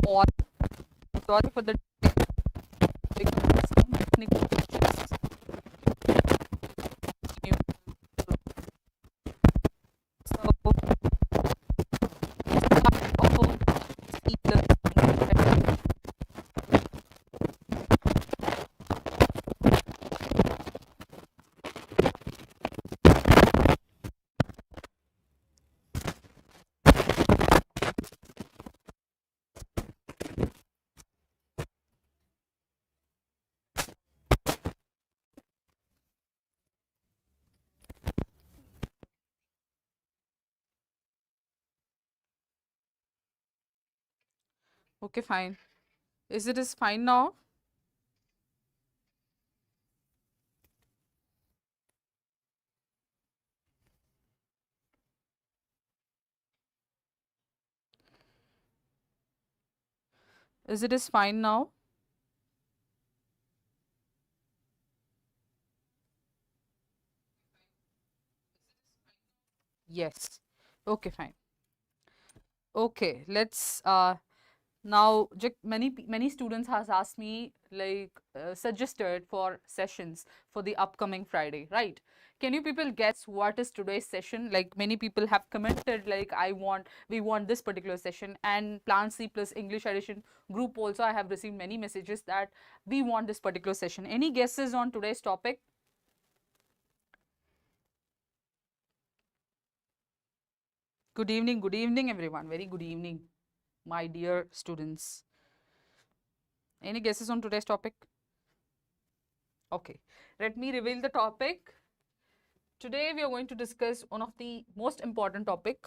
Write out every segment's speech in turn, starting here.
all. Sorry for the some technical issues. So, okay, fine. Is fine now? Is fine now? Yes. Okay, fine. Okay, let's now many students has asked me like suggested for sessions for the upcoming Friday, right? Can you people guess what is today's session? Like many people have commented like we want this particular session, and Plan C plus English edition group also I have received many messages that we want this particular session. Any guesses on today's topic? Good evening everyone. Very good evening, my dear students. Any guesses on today's topic? Okay, let me reveal the topic. Today we are going to discuss one of the most important topic,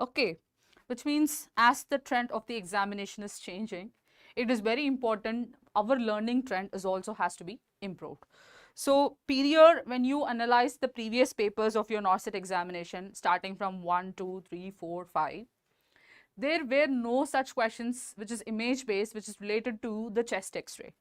okay, which means as the trend of the examination is changing, it is very important our learning trend is also has to be improved. So period, when you analyze the previous papers of your NORCET examination starting from 1, 2, 3, 4, 5, there were no such questions which is image based, which is related to the chest X-ray.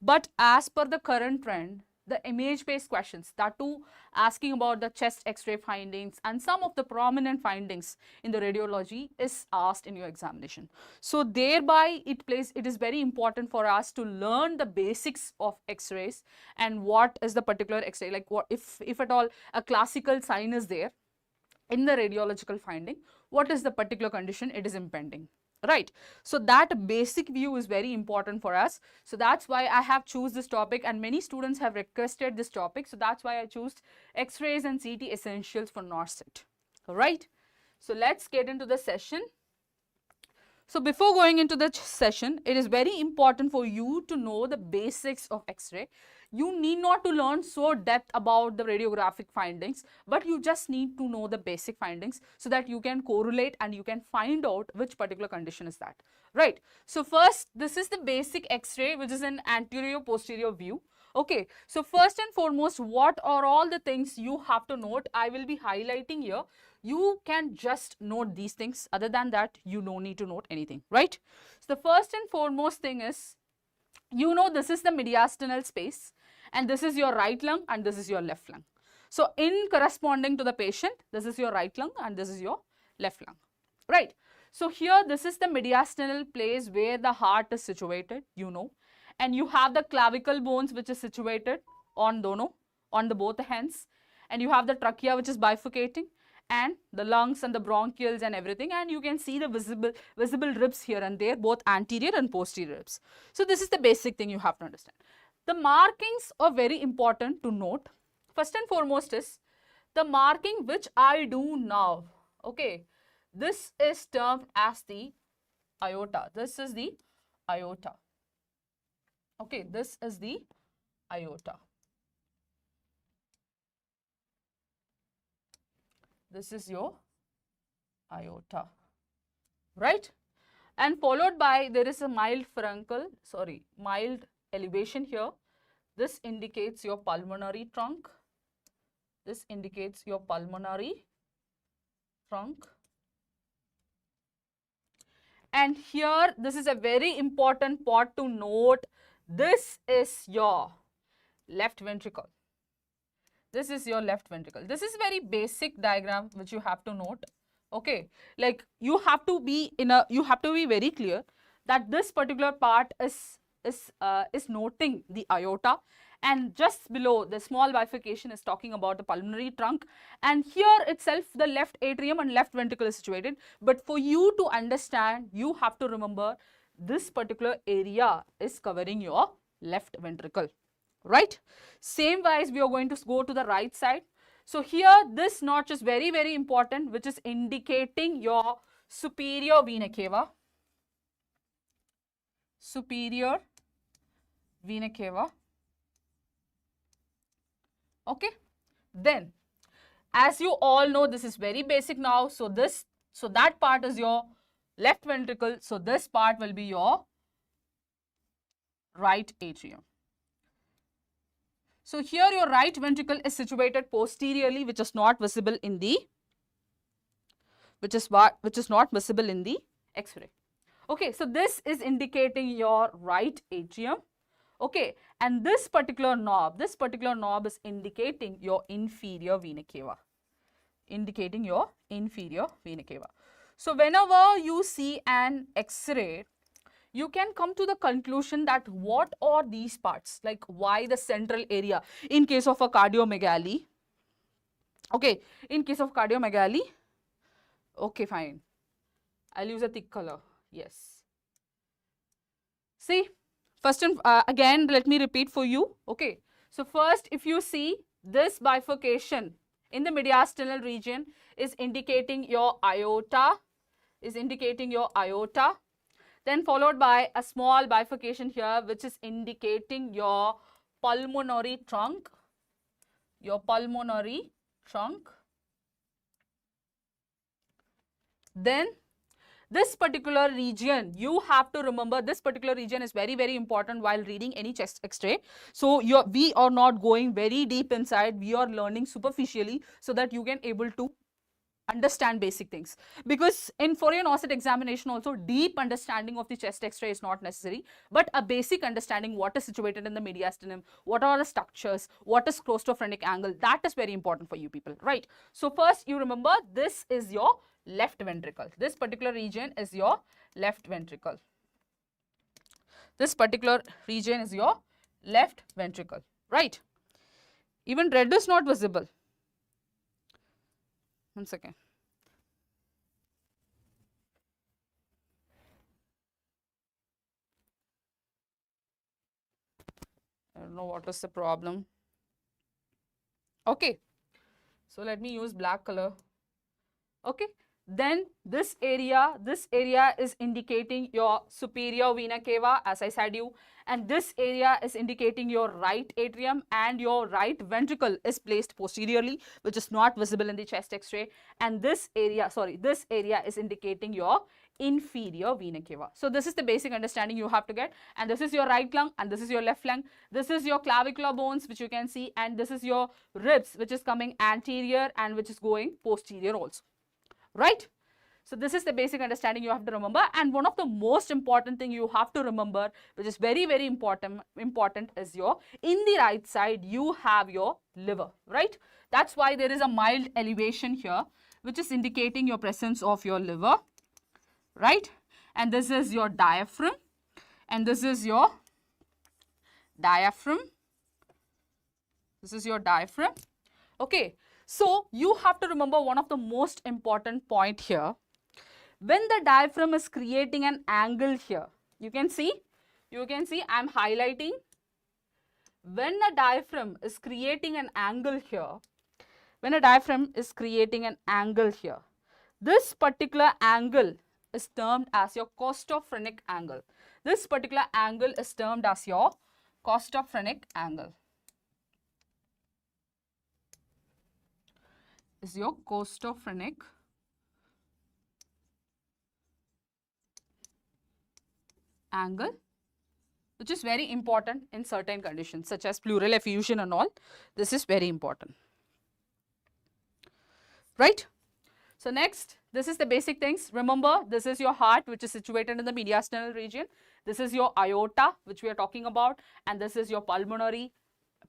But as per the current trend, the image based questions, that too asking about the chest X-ray findings and some of the prominent findings in the radiology is asked in your examination. So thereby it is very important for us to learn the basics of X-rays and what is the particular X-ray, like what if at all a classical sign is there in the radiological finding, what is the particular condition it is impending, right? So that basic view is very important for us. So that's why I have choose this topic, and many students have requested this topic. So that's why I chose X-rays and CT essentials for NORCET. All right. So let's get into the session. So before going into the session, it is very important for you to know the basics of X-ray. You need not to learn so depth about the radiographic findings, but you just need to know the basic findings so that you can correlate and you can find out which particular condition is that, right? So first, this is the basic X-ray, which is an anterior posterior view. Okay, so first and foremost, what are all the things you have to note? I will be highlighting here. You can just note these things. Other than that, you don't need to note anything, right? So the first and foremost thing is, you know, this is the mediastinal space, and this is your right lung and this is your left lung. So in corresponding to the patient, this is your right lung and this is your left lung, right? So here, this is the mediastinal place where the heart is situated, you know, and you have the clavicle bones which is situated on the both hands, and you have the trachea which is bifurcating, and the lungs and the bronchioles and everything, and you can see the visible ribs here and there, both anterior and posterior ribs. So this is the basic thing you have to understand. The markings are very important to note. First and foremost is the marking which I do now. Okay, this is termed as the iota. This is the iota. Okay, this is the iota. This is your iota, right? And followed by, there is a mild mild elevation here. This indicates your pulmonary trunk. This indicates your pulmonary trunk. And here, this is a very important part to note. This is your left ventricle. This is your left ventricle. This is very basic diagram which you have to note. Okay, like you have to be very clear that this particular part is noting the aorta, and just below the small bifurcation is talking about the pulmonary trunk, and here itself the left atrium and left ventricle is situated. But for you to understand, you have to remember this particular area is covering your left ventricle, right? Same wise we are going to go to the right side. So here this notch is very, very important, which is indicating your superior vena cava. Superior vena cava. Okay. Then, as you all know, this is very basic now. So that part is your left ventricle. So this part will be your right atrium. So here your right ventricle is situated posteriorly, which is not visible in the X-ray. Okay, so this is indicating your right atrium. Okay, and this particular knob is indicating your inferior vena cava. So whenever you see an X-ray, you can come to the conclusion that what are these parts, like why the central area in case of a cardiomegaly. Okay, in case of cardiomegaly, okay, fine, I'll use a thick color. Yes. See, first and again, let me repeat for you. Okay, so first, if you see this bifurcation in the mediastinal region is indicating your aorta, then followed by a small bifurcation here, which is indicating your pulmonary trunk, Then this particular region, you have to remember, this particular region is very, very important while reading any chest X-ray. So we are not going very deep inside, we are learning superficially so that you can able to understand basic things, because in Fourier Norset examination also deep understanding of the chest X-ray is not necessary, but a basic understanding what is situated in the mediastinum, what are the structures, what is claustrophrenic angle, that is very important for you people, right? So first you remember this is your left ventricle. This particular region is your left ventricle. Right? Even red is not visible. One second. I don't know what is the problem. Okay. So let me use black color. Okay. Then this area is indicating your superior vena cava, as I said you, and this area is indicating your right atrium, and your right ventricle is placed posteriorly, which is not visible in the chest X-ray, and this area is indicating your inferior vena cava. So this is the basic understanding you have to get, and this is your right lung and this is your left lung. This is your clavicular bones, which you can see, and this is your ribs, which is coming anterior and which is going posterior also. Right? So this is the basic understanding you have to remember, and one of the most important thing you have to remember, which is very, very important is your, in the right side you have your liver, right? That's why there is a mild elevation here, which is indicating your presence of your liver, right? And this is your diaphragm, and this is your diaphragm. Okay. So you have to remember one of the most important point here. When the diaphragm is creating an angle here, you can see I am highlighting. When a diaphragm is creating an angle here, this particular angle is termed as your coactation angle. This particular angle is termed as your coactation angle. Is your coactation angle, which is very important in certain conditions such as pleural effusion and all. This is very important, right? So next, this is the basic things. Remember, this is your heart, which is situated in the mediastinal region. This is your aorta, which we are talking about, and this is your pulmonary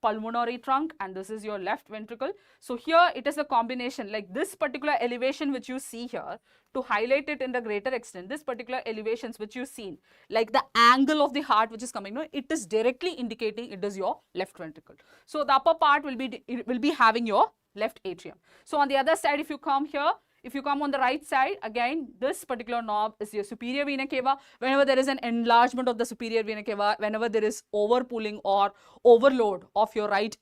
pulmonary trunk and this is your left ventricle. So here it is a combination, like this particular elevation which you see here, to highlight it in the greater extent, this particular elevations which you seen, like the angle of the heart which is coming, no, it is directly indicating it is your left ventricle. So the upper part will be having your left atrium. So on the other side, if you come here, if you come on the right side, again, this particular knob is your superior vena cava. Whenever there is an enlargement of the superior vena cava, whenever there is overpulling or overload of your right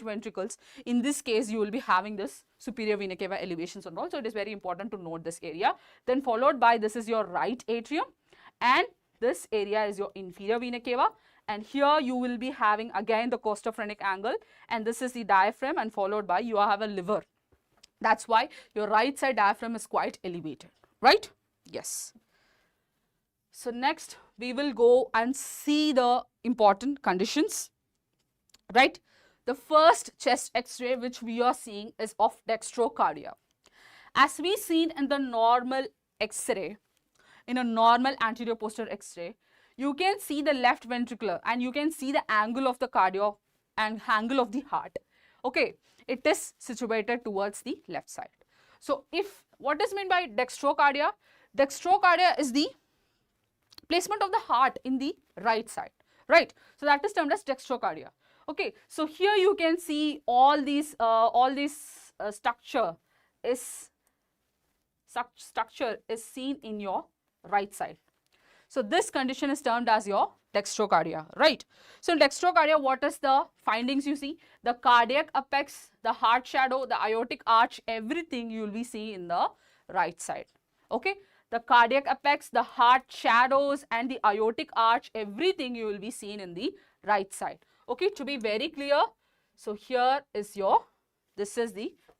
ventricles, in this case, you will be having this superior vena cava elevations and all. So it is very important to note this area. Then followed by, this is your right atrium, and this area is your inferior vena cava. And here you will be having again the costophrenic angle, and this is the diaphragm, and followed by you have a liver. That's why your right side diaphragm is quite elevated, right? Yes. So next we will go and see the important conditions, right? The first chest X-ray which we are seeing is of dextrocardia. As we seen in the normal X-ray, in a normal anterior posterior X-ray, you can see the left ventricular and you can see the angle of the cardio and angle of the heart. Okay, it is situated towards the left side. So what is meant by dextrocardia? Dextrocardia is the placement of the heart in the right side, right? So that is termed as dextrocardia. Okay, so here you can see all these structure is seen in your right side. So this condition is termed as your dextrocardia, right? So in dextrocardia, what is the findings you see? The cardiac apex, the heart shadow, the aortic arch, everything you will be seeing in the right side. Okay, the cardiac apex, the heart shadows and the aortic arch, everything you will be seeing in the right side. Okay, to be very clear, so here is this is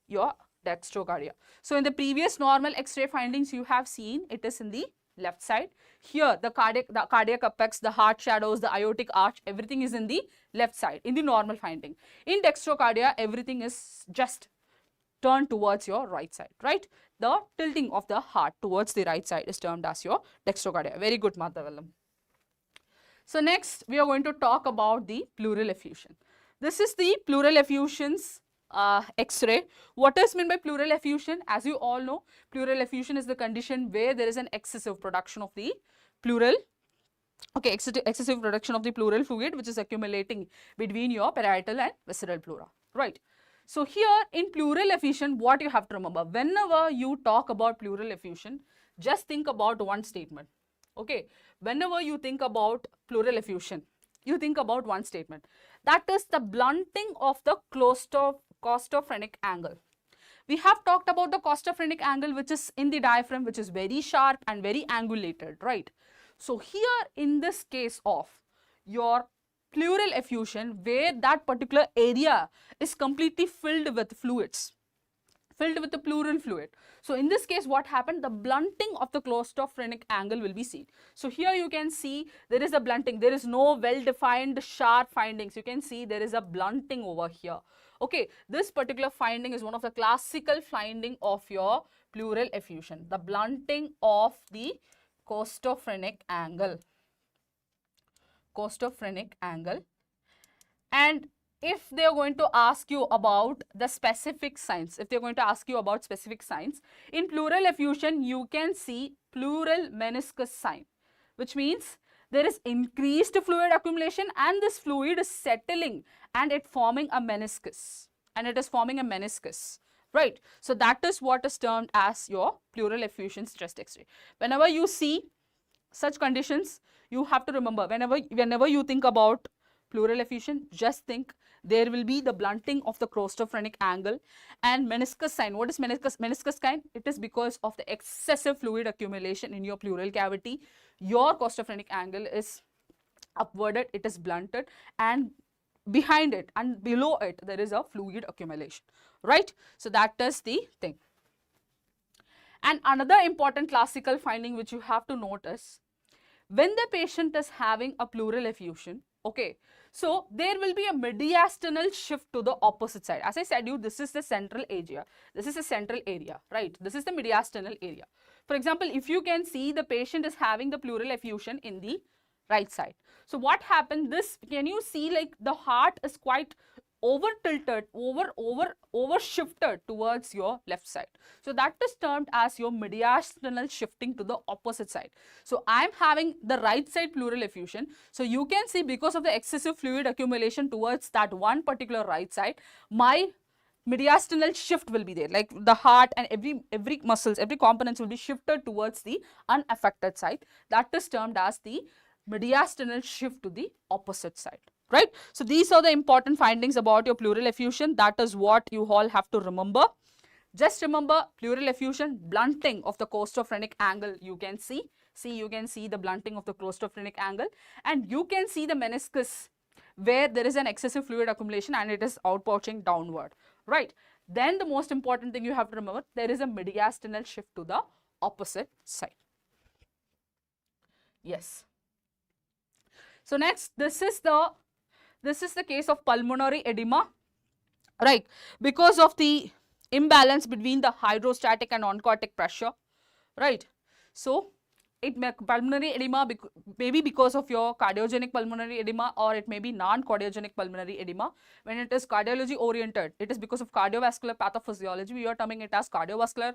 your dextrocardia. So in the previous normal X-ray findings you have seen, it is in the left side. Here the cardiac apex, the heart shadows, the aortic arch, everything is in the left side in the normal finding. In dextrocardia, everything is just turned towards your right side, right? The tilting of the heart towards the right side is termed as your dextrocardia. Very good, Madhavallam. So next we are going to talk about the pleural effusion. This is the pleural effusions X-ray. What is meant by pleural effusion? As you all know, pleural effusion is the condition where there is an excessive production of the pleural, okay, excessive production of the pleural fluid which is accumulating between your parietal and visceral pleura, right? So here in pleural effusion, what you have to remember, whenever you talk about pleural effusion, just think about one statement. Okay, whenever you think about pleural effusion, you think about one statement, that is the blunting of the costophrenic angle. We have talked about the costophrenic angle which is in the diaphragm, which is very sharp and very angulated, right? So here in this case of your pleural effusion, where that particular area is completely filled with fluids, filled with the pleural fluid. So in this case, what happened? The blunting of the costophrenic angle will be seen. So here you can see there is a blunting. There is no well-defined sharp findings. You can see there is a blunting over here. Okay, this particular finding is one of the classical finding of your pleural effusion, the blunting of the costophrenic angle. Costophrenic angle. And if they are going to ask you about the specific signs, in pleural effusion, you can see pleural meniscus sign, which means there is increased fluid accumulation and this fluid is settling and it forming a meniscus, right? So that is what is termed as your pleural effusion chest X-ray. Whenever you see such conditions, you have to remember, whenever you think about pleural effusion, just think there will be the blunting of the costophrenic angle and meniscus sign. What is meniscus sign? It is because of the excessive fluid accumulation in your pleural cavity. Your costophrenic angle is upwarded, it is blunted, and behind it and below it there is a fluid accumulation, right? So that is the thing. And another important classical finding which you have to notice, when the patient is having a pleural effusion, okay, so there will be a mediastinal shift to the opposite side. As I said you, this is the central area. This is the central area, right? This is the mediastinal area. For example, if you can see the patient is having the pleural effusion in the right side. So what happened, can you see like the heart is quite over tilted, over shifted towards your left side. So that is termed as your mediastinal shifting to the opposite side. So I am having the right side pleural effusion. So you can see, because of the excessive fluid accumulation towards that one particular right side, my mediastinal shift will be there, like the heart and every muscles, every components will be shifted towards the unaffected side. That is termed as the mediastinal shift to the opposite side, right? So these are the important findings about your pleural effusion. That is what you all have to remember. Just remember, pleural effusion, blunting of the costophrenic angle, you can see. You can see the blunting of the costophrenic angle, and you can see the meniscus where there is an excessive fluid accumulation and it is outpouching downward, right? Then the most important thing you have to remember, there is a mediastinal shift to the opposite side. Yes. So next, this is the case of pulmonary edema, right? Because of the imbalance between the hydrostatic and oncotic pressure, right? So it may pulmonary edema maybe because of your cardiogenic pulmonary edema, or it may be non-cardiogenic pulmonary edema. When it is cardiology oriented, it is because of cardiovascular pathophysiology. We are terming it as cardiovascular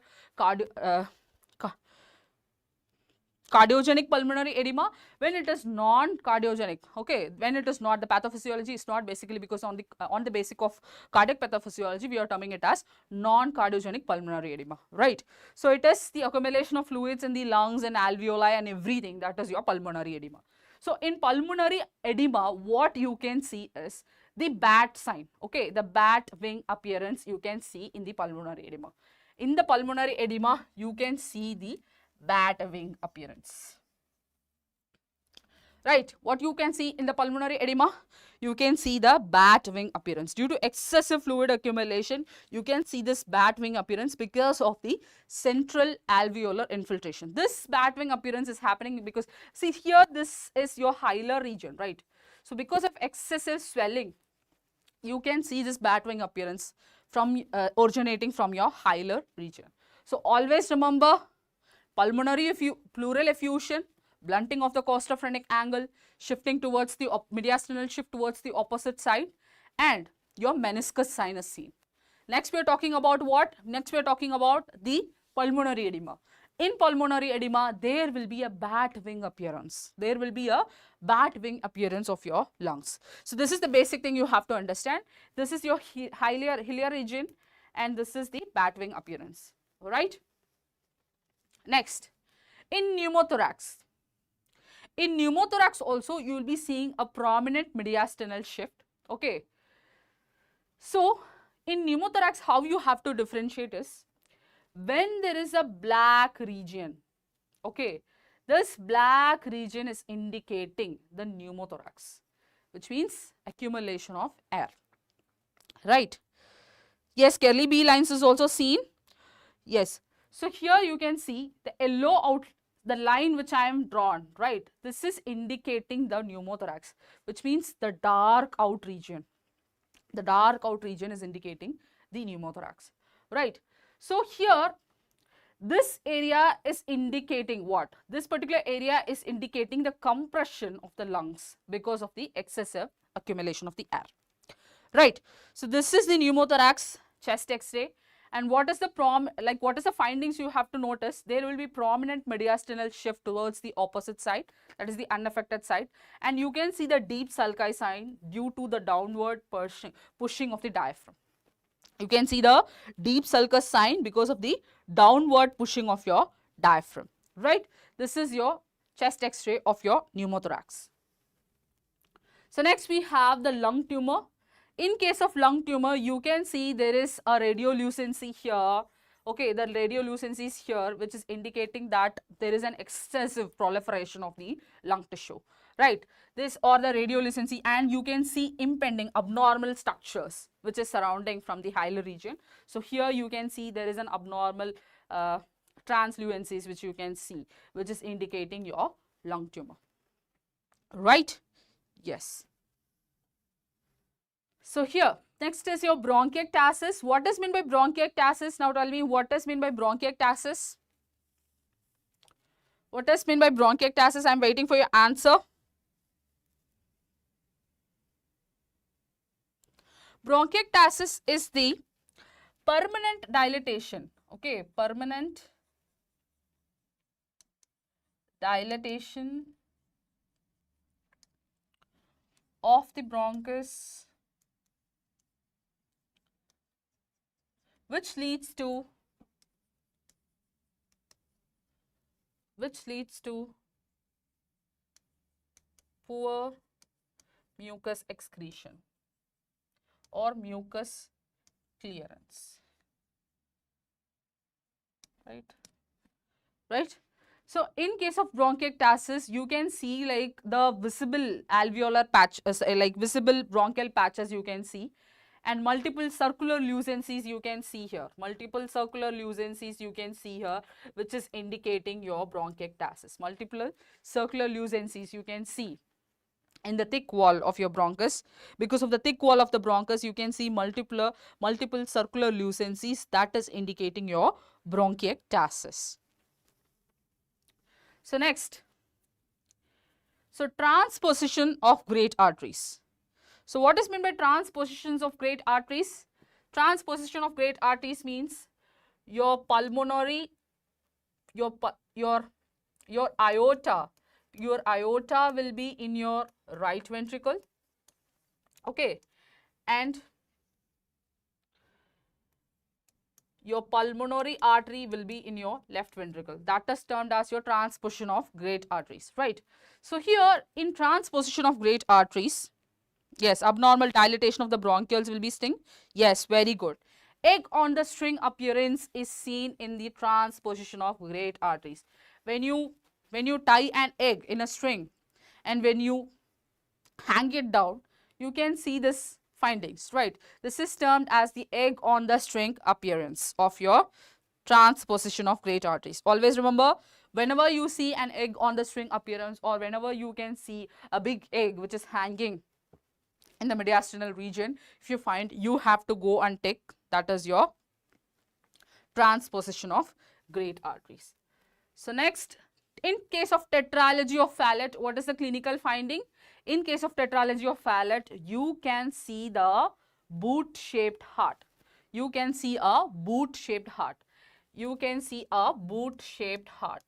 cardiogenic pulmonary edema. When it is non-cardiogenic, okay, when it is not, the pathophysiology is not basically because on the basic of cardiac pathophysiology, we are terming it as non-cardiogenic pulmonary edema, right? So it is the accumulation of fluids in the lungs and alveoli and everything, that is your pulmonary edema. So in pulmonary edema, what you can see is the bat sign, okay, the bat wing appearance you can see in the pulmonary edema. In the pulmonary edema, you can see the bat wing appearance, right? What you can see in the pulmonary edema, you can see the bat wing appearance. Due to excessive fluid accumulation, you can see this bat wing appearance because of the central alveolar infiltration. This bat wing appearance is happening because, see here, this is your hilar region, right? So because of excessive swelling, you can see this bat wing appearance from originating from your hilar region. So always remember, pulmonary pleural effusion, blunting of the costophrenic angle, shifting towards the mediastinal shift towards the opposite side, and your meniscus sign is seen. Next we are talking about what? Next we are talking about the pulmonary edema. In pulmonary edema, there will be a bat wing appearance. There will be a bat wing appearance of your lungs. So this is the basic thing you have to understand. This is your hilar region, and this is the bat wing appearance, right? Next, in pneumothorax. In pneumothorax also, you will be seeing a prominent mediastinal shift, okay. So in pneumothorax, how you have to differentiate is, when there is a black region, okay, this black region is indicating the pneumothorax, which means accumulation of air, right? Yes, Kelly B lines is also seen. Yes. So here you can see the yellow out, the line which I am drawn, right? This is indicating the pneumothorax, which means the dark out region. The dark out region is indicating the pneumothorax, right? So here, this area is indicating what? This particular area is indicating the compression of the lungs because of the excessive accumulation of the air, right? So this is the pneumothorax chest X-ray. And what is the what is the findings you have to notice? There will be prominent mediastinal shift towards the opposite side, that is the unaffected side, and you can see the deep sulci sign due to the downward pushing of the diaphragm. You can see the deep sulcus sign because of the downward pushing of your diaphragm, right? This is your chest X-ray of your pneumothorax. So next we have the lung tumor. In case of lung tumor, you can see there is a radiolucency here. Okay, the radiolucency is here, which is indicating that there is an excessive proliferation of the lung tissue, right? This or the radiolucency, and you can see impending abnormal structures which is surrounding from the hilar region. So here you can see there is an abnormal translucencies which you can see, which is indicating your lung tumor, right? Yes. So here, next is your bronchiectasis. What is meant by bronchiectasis? Now tell me, what is meant by bronchiectasis? What is meant by bronchiectasis? I am waiting for your answer. Bronchiectasis is the permanent dilatation, okay, permanent dilatation of the bronchus, which leads to poor mucus excretion or mucus clearance, right. So in case of bronchiectasis, you can see like the visible alveolar patch, like visible bronchial patches you can see, and multiple circular lucencies you can see here, which is indicating your bronchiectasis. Multiple circular lucencies you can see in the thick wall of your bronchus. Because of the thick wall of the bronchus, you can see multiple circular lucencies, that is indicating your bronchiectasis. So next, so transposition of great arteries. So what is meant by transpositions of great arteries? Transposition of great arteries means your pulmonary, your iota will be in your right ventricle, okay, and your pulmonary artery will be in your left ventricle. That is termed as your transposition of great arteries, right? So here in transposition of great arteries, yes, abnormal dilatation of the bronchioles will be seen. Yes, very good. Egg on the string appearance is seen in the transposition of great arteries. When you tie an egg in a string and when you hang it down, you can see this findings, right? This is termed as the egg on the string appearance of your transposition of great arteries. Always remember, whenever you see an egg on the string appearance, or whenever you can see a big egg which is hanging in the mediastinal region, if you find, you have to go and take, that is your transposition of great arteries. So next, in case of tetralogy of Fallot, what is the clinical finding? In case of tetralogy of Fallot, you can see the boot-shaped heart. You can see a boot-shaped heart. You can see a boot-shaped heart.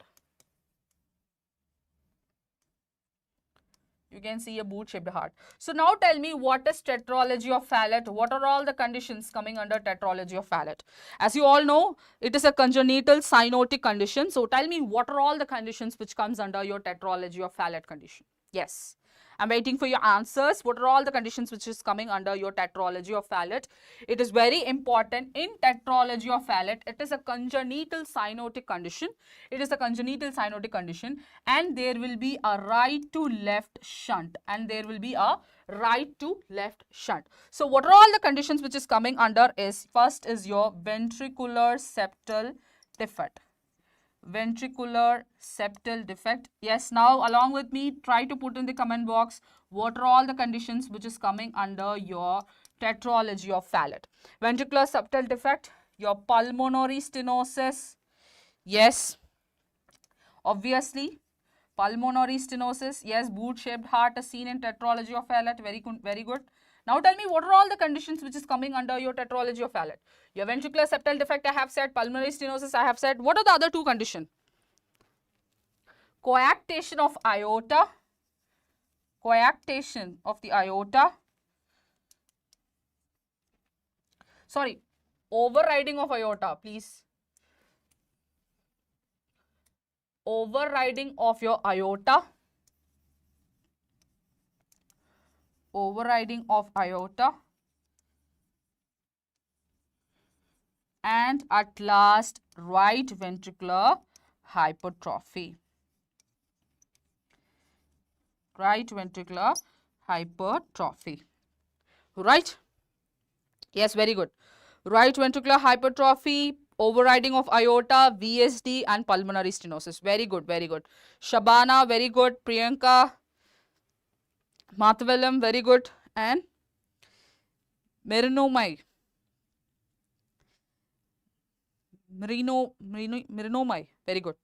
You can see a boot-shaped heart. So now tell me, what is tetralogy of Fallot? What are all the conditions coming under tetralogy of Fallot? As you all know, it is a congenital cyanotic condition. So tell me, what are all the conditions which comes under your tetralogy of Fallot condition? Yes, I'm waiting for your answers. What are all the conditions which is coming under your tetralogy of Fallot? It is very important. In tetralogy of Fallot, it is a congenital cyanotic condition. It is a congenital cyanotic condition, and there will be a right to left shunt. So what are all the conditions which is coming under is, first is your ventricular septal defect. Ventricular septal defect. Yes, now along with me, try to put in the comment box what are all the conditions which is coming under your tetralogy of Fallot. Ventricular septal defect, your pulmonary stenosis. Yes, obviously pulmonary stenosis. Yes, boot-shaped heart is seen in tetralogy of Fallot. Very good. Now tell me, what are all the conditions which is coming under your tetralogy of Fallot? Your ventricular septal defect I have said, pulmonary stenosis I have said. What are the other two conditions? Coactation of iota. Coactation of the iota. Sorry, overriding of aorta, please. Overriding of your aorta. Overriding of aorta. And at last, right ventricular hypertrophy. Right ventricular hypertrophy. Right? Yes, very good. Right ventricular hypertrophy, overriding of aorta, VSD, and pulmonary stenosis. Very good, very good. Shabana, very good. Priyanka, Mathavelam, very good. And Merinomai. Merinomai, very good.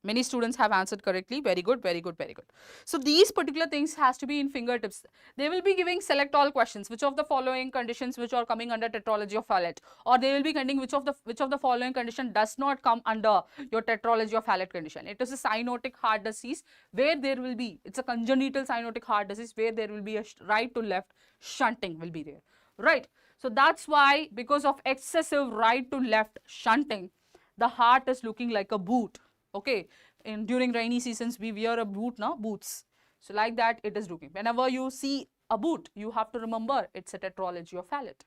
Many students have answered correctly. Very good, very good, very good. So these particular things has to be in fingertips. They will be giving select all questions. Which of the following conditions which are coming under tetralogy of Fallot? Or they will be containing which of the following condition does not come under your tetralogy of Fallot condition. It is a cyanotic heart disease where there will be, it's a congenital cyanotic heart disease where there will be a right to left shunting will be there. Right. So that's why, because of excessive right to left shunting, the heart is looking like a boot. Okay, and during rainy seasons we wear a boot now, boots. So like that it is looking. Whenever you see a boot, you have to remember it's a tetralogy of Fallot.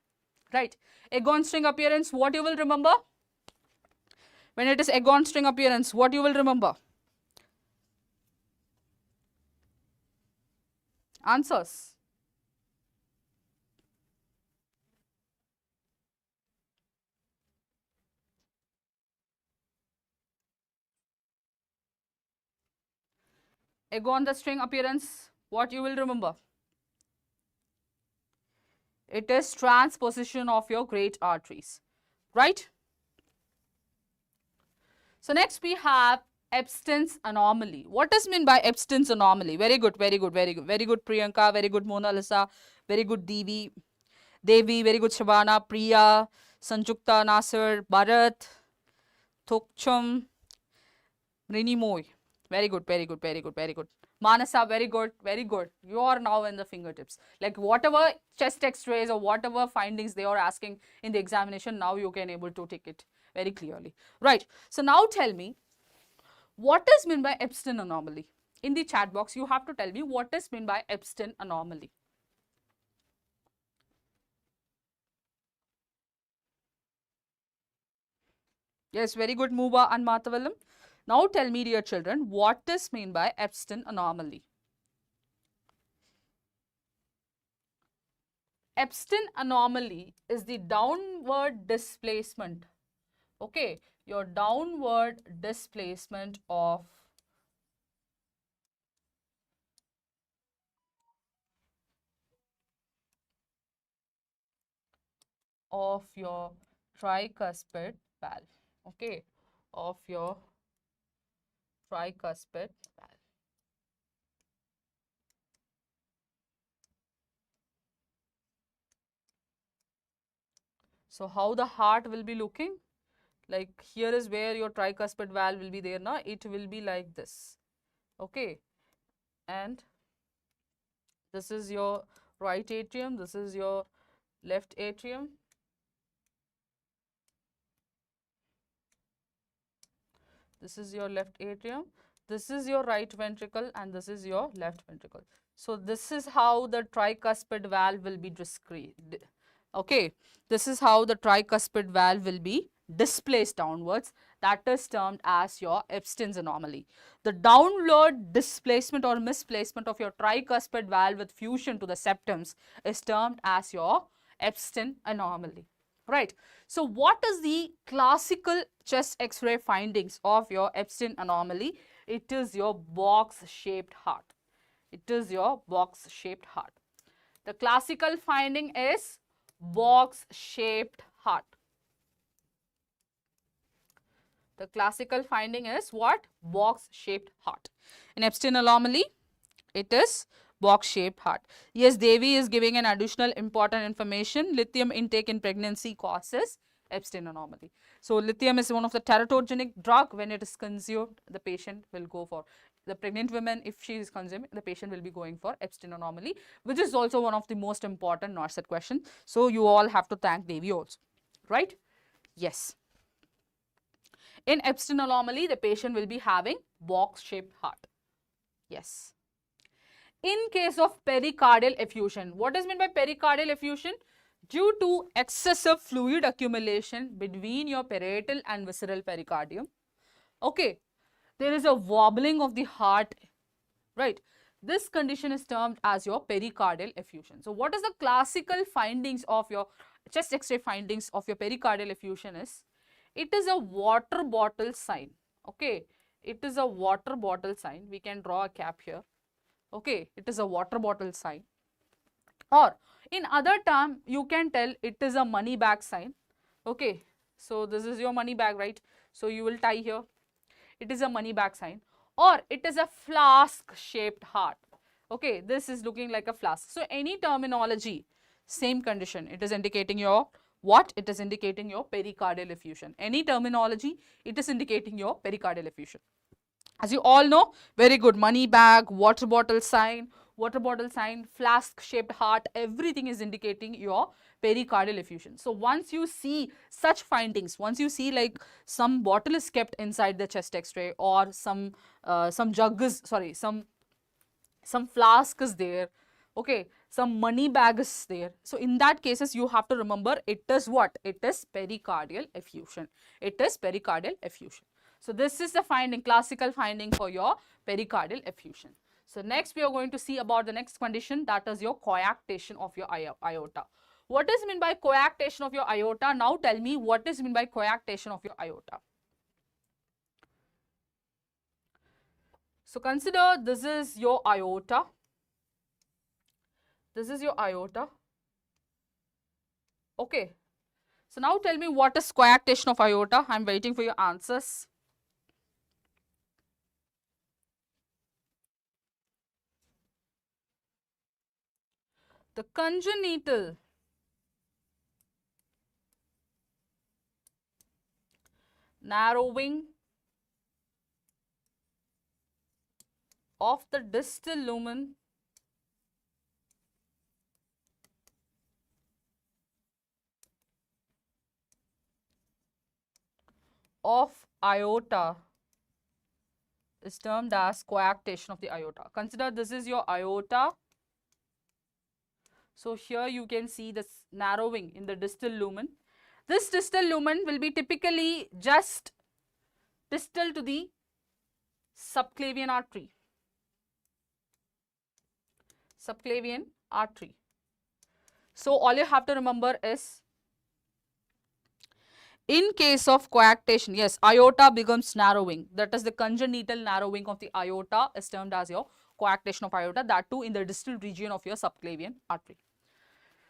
Right. Agon string appearance, what you will remember? When it is agon string appearance, what you will remember? Answers. Agon the string appearance, what you will remember? It is transposition of your great arteries. Right. So next we have Epstein's anomaly. What is meant by Epstein's anomaly? Very good, very good, very good. Very good Priyanka, very good Mona Lisa, very good Devi, very good Shabana, Priya, Sanjukta, Nasir, Bharat, Thokchum, Rinimoy. Very good, very good, very good, very good. Manasa, very good, very good. You are now in the fingertips. Like whatever chest x-rays or whatever findings they are asking in the examination, now you can able to take it very clearly. Right. So now tell me, what is meant by Epstein anomaly? In the chat box, you have to tell me what is meant by Epstein anomaly. Yes, very good, Muba and Matavalam. Now tell me, dear children, what is meant by Epstein anomaly? Epstein anomaly is the downward displacement. Okay, your downward displacement of your tricuspid valve. Okay, of your tricuspid valve. So how the heart will be looking? Like here is where your tricuspid valve will be there now. It will be like this. Okay, and this is your right atrium, this is your left atrium. This is your left atrium, this is your right ventricle, and this is your left ventricle. So this is how the tricuspid valve will be discrete. Okay, this is how the tricuspid valve will be displaced downwards. That is termed as your Epstein's anomaly. The downward displacement or misplacement of your tricuspid valve with fusion to the septums is termed as your Epstein anomaly. Right. So what is the classical chest x-ray findings of your Epstein anomaly? It is your box-shaped heart. It is your box-shaped heart. The classical finding is box-shaped heart. The classical finding is what? Box-shaped heart. In Epstein anomaly, it is box-shaped heart. Yes, Devi is giving an additional important information. Lithium intake in pregnancy causes Epstein anomaly. So lithium is one of the teratogenic drug. When it is consumed, the patient will go for, the pregnant woman, if she is consuming, the patient will be going for Epstein anomaly, which is also one of the most important NORCET question. So you all have to thank Devi also, right? Yes. In Epstein anomaly, the patient will be having box-shaped heart. Yes. In case of pericardial effusion, what is meant by pericardial effusion? Due to excessive fluid accumulation between your parietal and visceral pericardium, okay, there is a wobbling of the heart, right? This condition is termed as your pericardial effusion. So what is the classical findings of your chest x-ray findings of your pericardial effusion is? It is a water bottle sign, okay? It is a water bottle sign. We can draw a cap here. Okay, it is a water bottle sign, or in other term you can tell it is a money bag sign. Okay, so this is your money bag, right? So you will tie here. it is a money bag sign, or it is a flask shaped heart. Okay, this is looking like a flask. So any terminology, same condition, it is indicating your what? It is indicating your pericardial effusion. Any terminology, it is indicating your pericardial effusion. As you all know, very good, money bag, water bottle sign, flask shaped heart, everything is indicating your pericardial effusion. So once you see such findings, once you see like some bottle is kept inside the chest X-ray, or some jug is, sorry, some flask is there, okay, some money bag is there. So in that cases, you have to remember it is what? It is pericardial effusion. It is pericardial effusion. So this is the finding, classical finding for your pericardial effusion. So next we are going to see about the next condition, that is your coactation of your iota. What is meant by coactation of your iota? Now tell me what is meant by coactation of your iota. So consider this is your iota. This is your iota. Okay. So now tell me what is coactation of iota. I am waiting for your answers. The congenital narrowing of the distal lumen of iota is termed as coactation of the iota. Consider this is your iota. So here you can see this narrowing in the distal lumen. This distal lumen will be typically just distal to the subclavian artery. Subclavian artery. So all you have to remember is, in case of coactation, yes, iota becomes narrowing. That is the congenital narrowing of the iota is termed as your coactation of iota, that too in the distal region of your subclavian artery.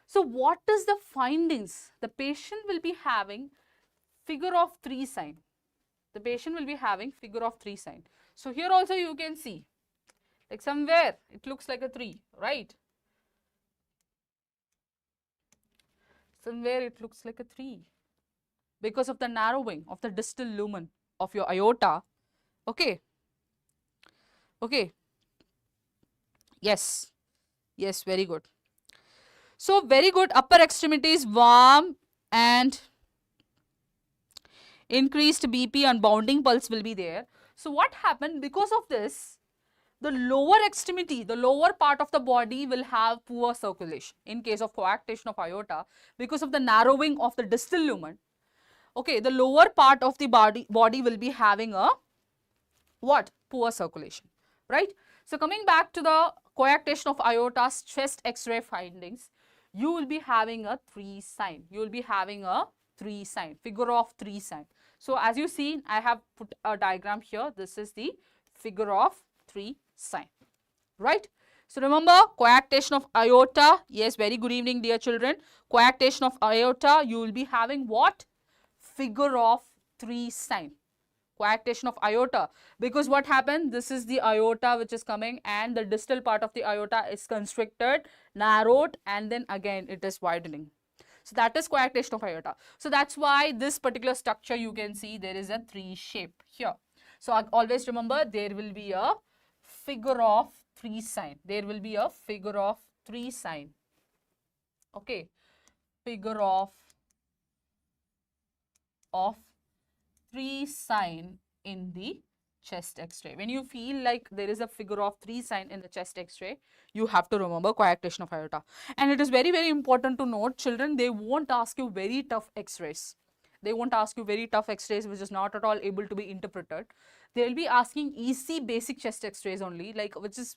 So what is the findings? The patient will be having figure of 3 sign. The patient will be having figure of 3 sign. So here also you can see, like somewhere it looks like a 3, right? Somewhere it looks like a 3 because of the narrowing of the distal lumen of your iota. Okay. Okay. Yes. Yes, very good. So very good, upper extremities warm and increased BP and bounding pulse will be there. So what happened because of this, the lower extremity, the lower part of the body will have poor circulation in case of coactation of iota because of the narrowing of the distal lumen. Okay, the lower part of the body will be having a what? Poor circulation, right? So coming back to the coactation of iota's chest X-ray findings, you will be having a 3 sign. You will be having a 3 sign, figure of 3 sign. So as you see, I have put a diagram here. This is the figure of 3 sign, right? So remember, coactation of iota. Yes, very good evening, dear children. Coactation of iota, you will be having what? Figure of 3 sign. Coactation of iota, because what happened, this is the iota which is coming and the distal part of the iota is constricted, narrowed, and then again it is widening. So that is coactation of iota. So that's why this particular structure you can see there is a 3 shape here. So always remember, there will be a figure of 3 sign. There will be a figure of 3 sign. Okay, figure of 3 sign in the chest X-ray. When you feel like there is a figure of 3 sign in the chest X-ray, you have to remember coactation of iota. And it is very, very important to note, children, they won't ask you very tough X-rays. They won't ask you very tough X-rays which is not at all able to be interpreted. They will be asking easy basic chest X-rays only, like which is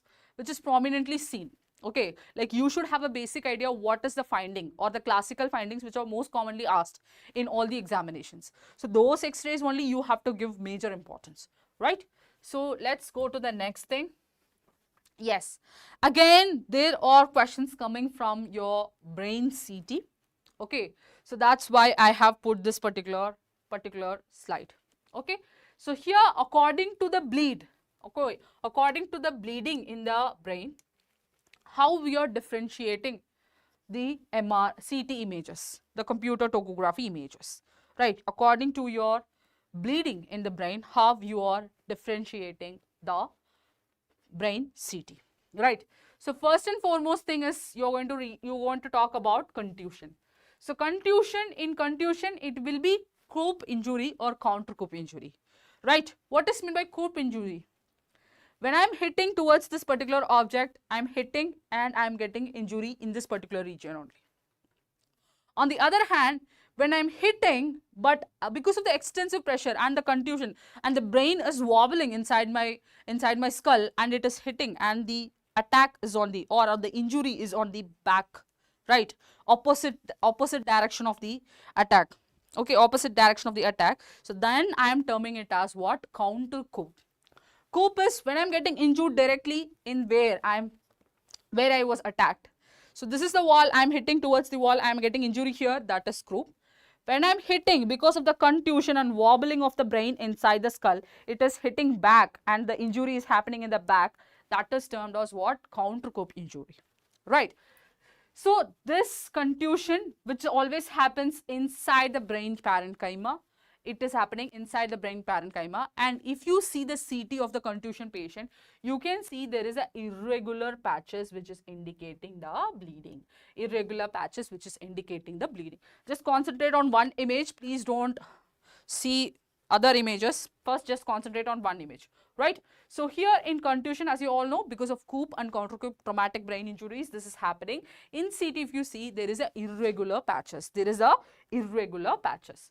prominently seen. Okay, like you should have a basic idea what is the finding or the classical findings which are most commonly asked in all the examinations. So those X-rays only you have to give major importance, right? So let's go to the next thing. Yes, again there are questions coming from your brain CT. Okay, so that's why I have put this particular slide. Okay, So here, according to the bleed, okay, according to the bleeding in the brain, how we are differentiating the CT images, the computer tomography images, right? According to your bleeding in the brain, how you are differentiating the brain CT, right? So first and foremost thing is you want to talk about contusion. So in contusion it will be coup injury or counter coup injury, right? What is meant by coup injury? When I'm hitting towards this particular object, I'm hitting and I'm getting injury in this particular region only. On the other hand, when I'm hitting, but because of the extensive pressure and the contusion, and the brain is wobbling inside my skull, and it is hitting, and the attack is on the, or the injury is on the back, right? Opposite direction of the attack. Okay, opposite direction of the attack. So then I am terming it as what? Counter coup. Coup is when I'm getting injured directly in where I was attacked. So this is the wall, I'm hitting towards the wall, I'm getting injury here, that is coup. When I'm hitting because of the contusion and wobbling of the brain inside the skull, it is hitting back and the injury is happening in the back, that is termed as what? Counter coup injury, right? So this contusion, which always happens inside the brain parenchyma, it is happening inside the brain parenchyma, and if you see the CT of the contusion patient, you can see there is a irregular patches which is indicating the bleeding. Irregular patches which is indicating the bleeding. Just concentrate on one image, please don't see other images. First just concentrate on one image, right? So here in contusion, as you all know, because of coup and counter coup traumatic brain injuries, this is happening. In CT, if you see, there is a irregular patches. There is a irregular patches.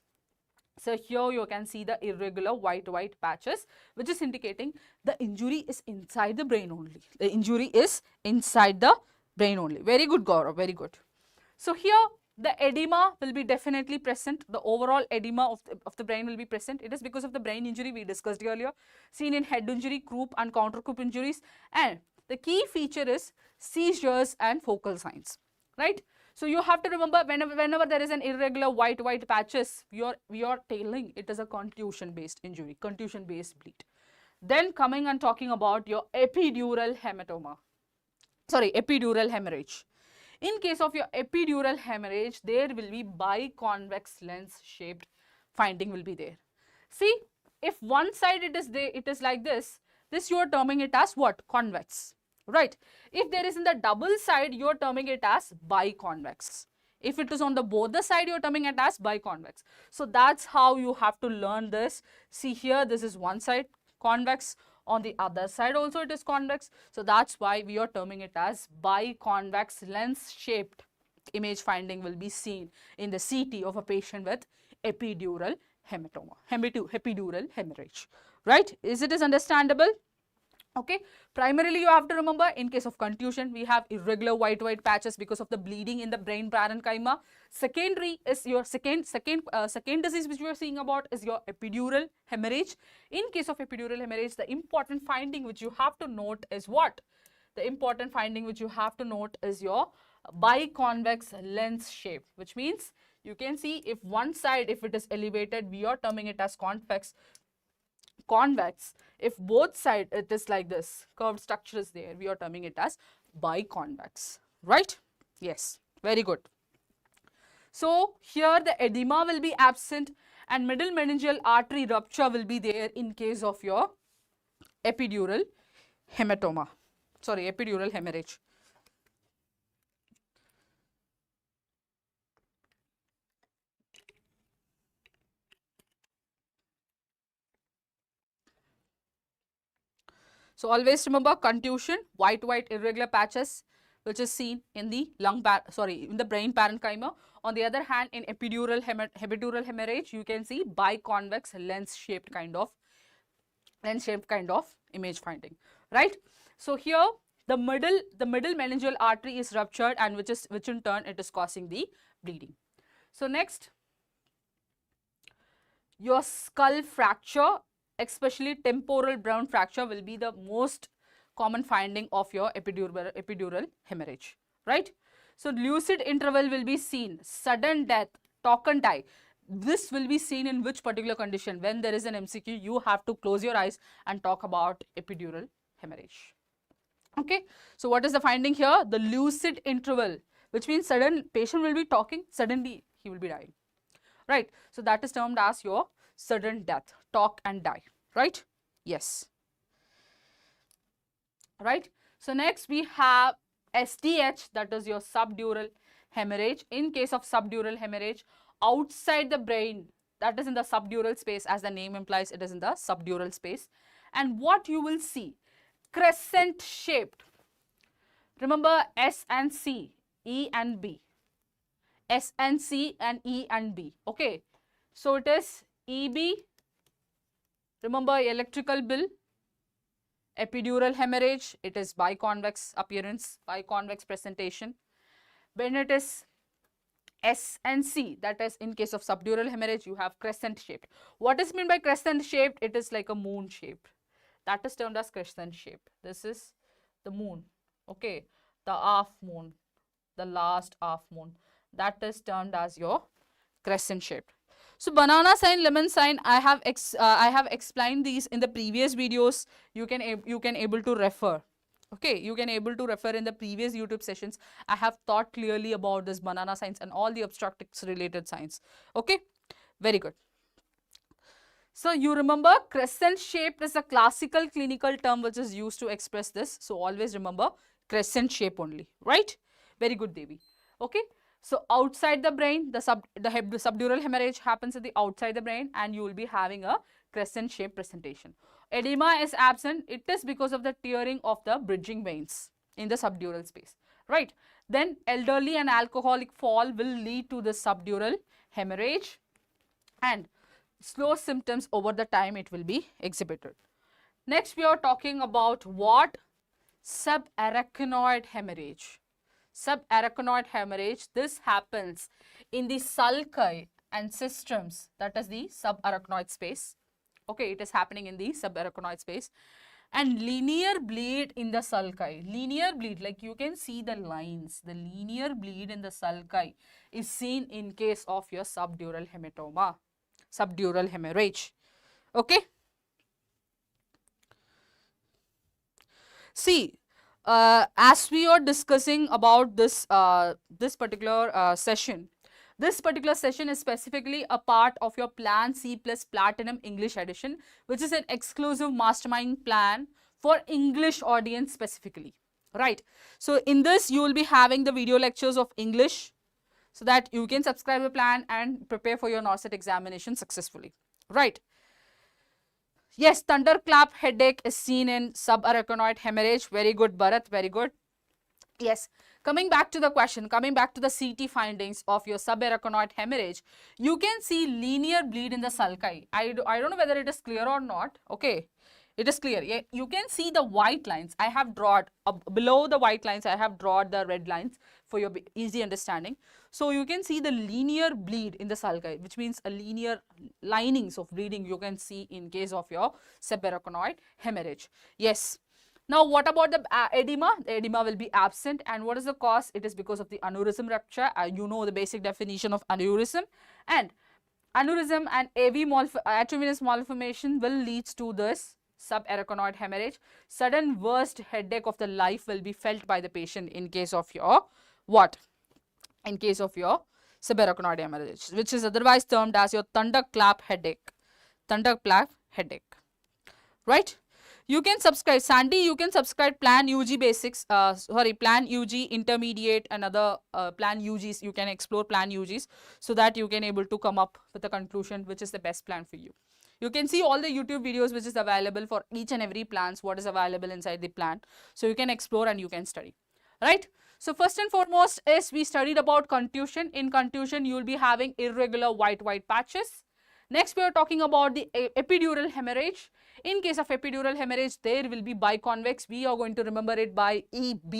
So here you can see the irregular white patches, which is indicating the injury is inside the brain only. The injury is inside the brain only. Very good, Gaurav, very good. So here the edema will be definitely present. The overall edema of the brain will be present. It is because of the brain injury we discussed earlier, seen in head injury, croup and counter coup injuries. And the key feature is seizures and focal signs, right? So you have to remember, whenever there is an irregular white patches, we are telling it is a contusion based injury, contusion based bleed. Then coming and talking about your epidural hematoma, sorry, epidural hemorrhage. In case of your epidural hemorrhage, there will be biconvex lens shaped finding will be there. See, if one side it is like this you are terming it as what? Convex, right? If there is in the double side, you are terming it as biconvex. If it is on the both the side, you are terming it as biconvex. So that's how you have to learn this. See here, this is one side convex, on the other side also it is convex. So that's why we are terming it as biconvex lens shaped image finding will be seen in the CT of a patient with epidural hematoma, epidural hemorrhage, right? Is it understandable? Okay, primarily you have to remember, in case of contusion, we have irregular white patches because of the bleeding in the brain parenchyma. Secondary is your second disease which we are seeing about is your epidural hemorrhage. In case of epidural hemorrhage, the important finding which you have to note is what? The important finding which you have to note is your biconvex lens shape, which means you can see if one side, if it is elevated, we are terming it as convex. If both sides it is like this, curved structure is there, we are terming it as biconvex, right? Yes, very good. So here the edema will be absent and middle meningeal artery rupture will be there in case of your epidural hematoma, sorry, epidural hemorrhage. So always remember, contusion, white irregular patches which is seen in the in the brain parenchyma. On the other hand, in epidural hemorrhage, you can see biconvex lens shaped kind of image finding, right? So here the middle meningeal artery is ruptured, and which in turn it is causing the bleeding. So next, your skull fracture, especially temporal bone fracture, will be the most common finding of your epidural hemorrhage, right? So lucid interval will be seen, sudden death, talk and die. this will be seen in which particular condition? When there is an MCQ, you have to close your eyes and talk about epidural hemorrhage. Okay, so what is the finding here? The lucid interval, which means sudden patient will be talking, suddenly he will be dying, right? So that is termed as your sudden death, talk and die, right? Yes, right. So next we have SDH, that is your subdural hemorrhage. In case of subdural hemorrhage, outside the brain, that is in the subdural space, as the name implies, it is in the subdural space. And what you will see, crescent shaped. Remember S and C, E and B. S and C and E and B. Okay. So it is EB. Remember electrical bill. Epidural hemorrhage, it is biconvex appearance, biconvex presentation. When it is S and C, that is in case of subdural hemorrhage, you have crescent shaped. What is meant by crescent shaped? It is like a moon shaped. That is termed as crescent shaped. This is the moon, okay, the half moon, the last half moon. That is termed as your crescent shaped. So banana sign, lemon sign, I have explained these in the previous videos. You can able to refer. Okay, you can able to refer in the previous YouTube sessions. I have taught clearly about this banana signs and all the obstetrics related signs. Okay, very good. So you remember crescent shaped is a classical clinical term which is used to express this. So always remember crescent shape only, right? Very good, Devi. Okay. So outside the brain, the subdural hemorrhage happens at the outside the brain, and you will be having a crescent shape presentation. Edema is absent. It is because of the tearing of the bridging veins in the subdural space, right? Then elderly and alcoholic fall will lead to the subdural hemorrhage, and slow symptoms over the time it will be exhibited. Next we are talking about what? Subaraconoid hemorrhage. Subaraconoid hemorrhage, this happens in the sulci and cisterns, that is the subarachnoid space. Okay, it is happening in the subarachnoid space. And linear bleed in the sulci. Linear bleed, like you can see the lines, the linear bleed in the sulci is seen in case of your subdural hematoma, subdural hemorrhage. Okay. See, as we are discussing about this particular session, this particular session is specifically a part of your Plan C plus Platinum English edition, which is an exclusive mastermind plan for English audience specifically, right? So in this you will be having the video lectures of English, so that you can subscribe the plan and prepare for your NORCET examination successfully, right? Yes, thunderclap headache is seen in subarachnoid hemorrhage. Very good, Bharat, very good. Yes, coming back to the question, coming back to the CT findings of your subarachnoid hemorrhage, you can see linear bleed in the sulci. I don't know whether it is clear or not. Okay, it is clear. Yeah, you can see the white lines. I have drawn below the white lines, I have drawn the red lines for your easy understanding. So you can see the linear bleed in the sulci, which means a linear linings of bleeding you can see in case of your subarachnoid hemorrhage. Yes. Now, what about the edema? The edema will be absent, and what is the cause? It is because of the aneurysm rupture. You know the basic definition of aneurysm, and aneurysm and arteriovenous malformation will lead to this subarachnoid hemorrhage. Sudden worst headache of the life will be felt by the patient in case of your what? In case of your subarachnoid hemorrhage, which is otherwise termed as your thunderclap headache. Thunderclap headache, right? You can subscribe, Sandy, you can subscribe Plan UG Basics, Plan UG Intermediate and other Plan UGs. You can explore Plan UGs so that you can able to come up with a conclusion which is the best plan for you. You can see all the YouTube videos which is available for each and every plans, what is available inside the plan. So you can explore and you can study, right? So first and foremost is we studied about contusion. In contusion, you will be having irregular white patches. Next, we are talking about the epidural hemorrhage. In case of epidural hemorrhage, there will be biconvex. We are going to remember it by EB,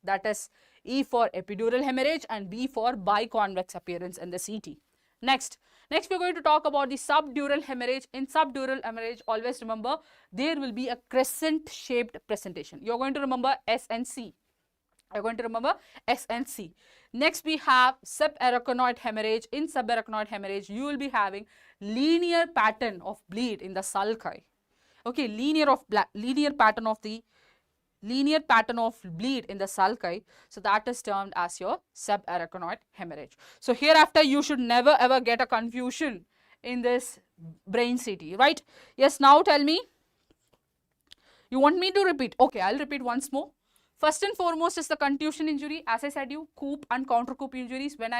that is E for epidural hemorrhage and B for biconvex appearance in the CT. Next we are going to talk about the subdural hemorrhage. In subdural hemorrhage, always remember there will be a crescent shaped presentation. You are going to remember S and C. You're going to remember S and C. Next we have subaraconoid hemorrhage. In subaraconoid hemorrhage, you will be having linear pattern of bleed in the sulci. Okay, linear pattern of bleed in the sulci. So that is termed as your subaraconoid hemorrhage. So hereafter you should never ever get a confusion in this brain CT, right? Yes, now tell me, you want me to repeat? Okay, I'll repeat once more. First and foremost is the contusion injury. As I said you, coup and counter coup injuries. When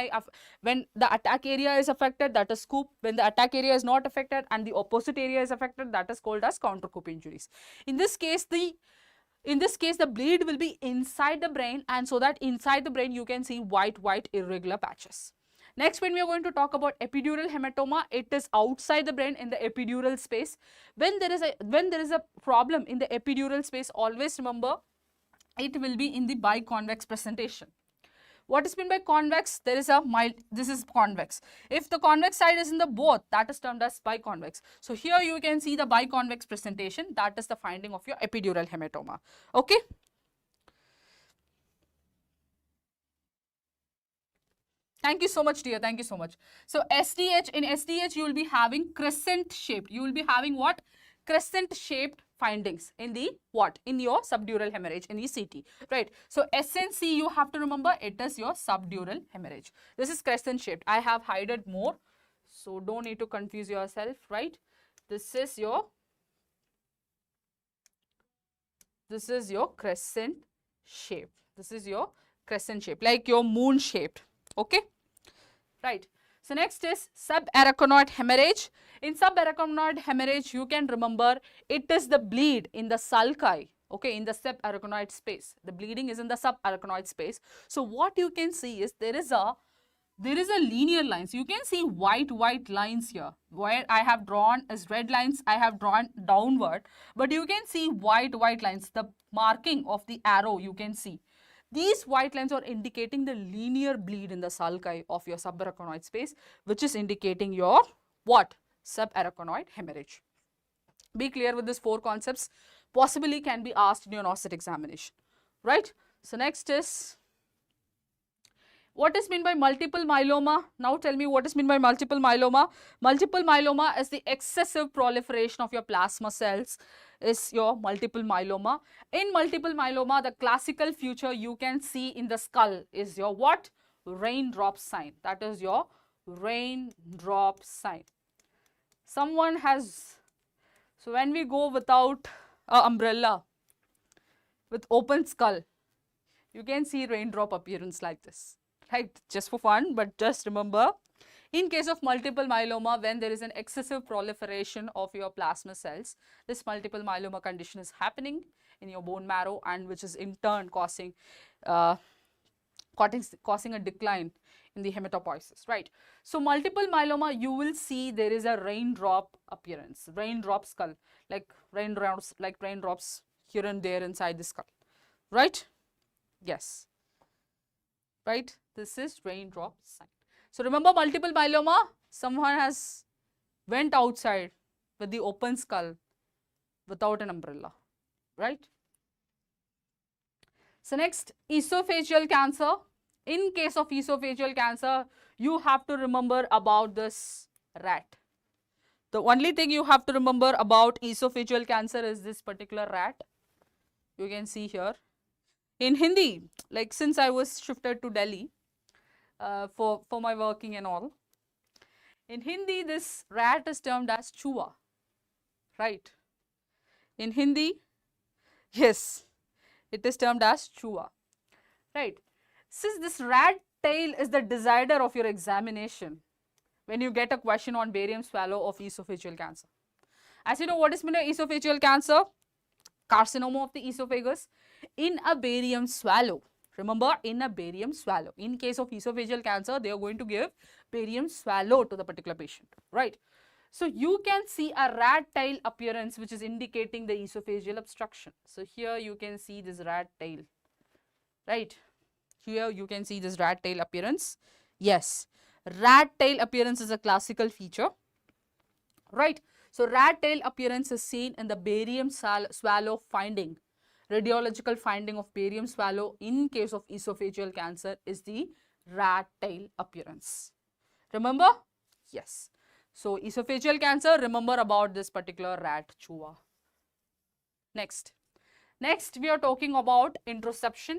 the attack area is affected, that is coup. When the attack area is not affected and the opposite area is affected, that is called as counter coup injuries. In this case, the bleed will be inside the brain, and so that inside the brain you can see white irregular patches. Next, when we are going to talk about epidural hematoma, it is outside the brain in the epidural space. When there is a problem in the epidural space, always remember it will be in the biconvex presentation. What is meant by convex? There is a mild, this is convex. If the convex side is in the both, that is termed as biconvex. So here you can see the biconvex presentation. That is the finding of your epidural hematoma. Okay. Thank you so much, dear. Thank you so much. So SDH, in SDH you will be having crescent shaped. You will be having what? Crescent shaped findings in the what? In your subdural hemorrhage in the CT, right? So SNC, you have to remember it is your subdural hemorrhage. This is crescent shaped. I have hided more, so don't need to confuse yourself, right? This is your crescent shape. This is your crescent shape, like your moon shaped. Okay, right. So next is subaraconoid hemorrhage. In subaraconoid hemorrhage, you can remember it is the bleed in the sulci, okay, in the subaraconoid space. The bleeding is in the subaraconoid space. So what you can see is there is a linear lines. You can see white lines here. Where I have drawn as red lines, I have drawn downward, but you can see white lines. The marking of the arrow you can see. These white lines are indicating the linear bleed in the sulci of your subaraconoid space, which is indicating your what? Subaraconoid hemorrhage. Be clear with these four concepts. Possibly can be asked in your NOSET examination, right? So next is, what is meant by multiple myeloma? Now tell me what is meant by multiple myeloma. Multiple myeloma is the excessive proliferation of your plasma cells, is your multiple myeloma. In multiple myeloma, the classical feature you can see in the skull is your what? Raindrop sign. That is your raindrop sign. Someone has, so when we go without an umbrella, with open skull, you can see raindrop appearance like this. Right, just for fun, but just remember, in case of multiple myeloma, when there is an excessive proliferation of your plasma cells, this multiple myeloma condition is happening in your bone marrow, and which is in turn causing a decline in the hematopoiesis, right? So multiple myeloma, you will see there is a raindrop appearance, raindrop skull, like raindrops here and there inside the skull, right? Yes. Right, this is raindrop sign. So remember, multiple myeloma, someone has went outside with the open skull without an umbrella, right? So next, esophageal cancer. In case of esophageal cancer, you have to remember about this rat. The only thing you have to remember about esophageal cancer is this particular rat. You can see here. In Hindi, like since I was shifted to Delhi for my working and all, in Hindi this rat is termed as chua, right? In Hindi, yes, it is termed as chua, right? Since this rat tail is the decider of your examination when you get a question on barium swallow of esophageal cancer. As you know, what is meant by esophageal cancer? Carcinoma of the esophagus in a barium swallow. Remember, in a barium swallow. In case of esophageal cancer, they are going to give barium swallow to the particular patient, right? So you can see a rat tail appearance, which is indicating the esophageal obstruction. So here you can see this rat tail, right? Here you can see this rat tail appearance. Yes, rat tail appearance is a classical feature, right? So rat tail appearance is seen in the barium swallow finding, radiological finding of barium swallow in case of esophageal cancer is the rat tail appearance. Remember? Yes. So esophageal cancer, remember about this particular rat chua. Next. Next, we are talking about intraception.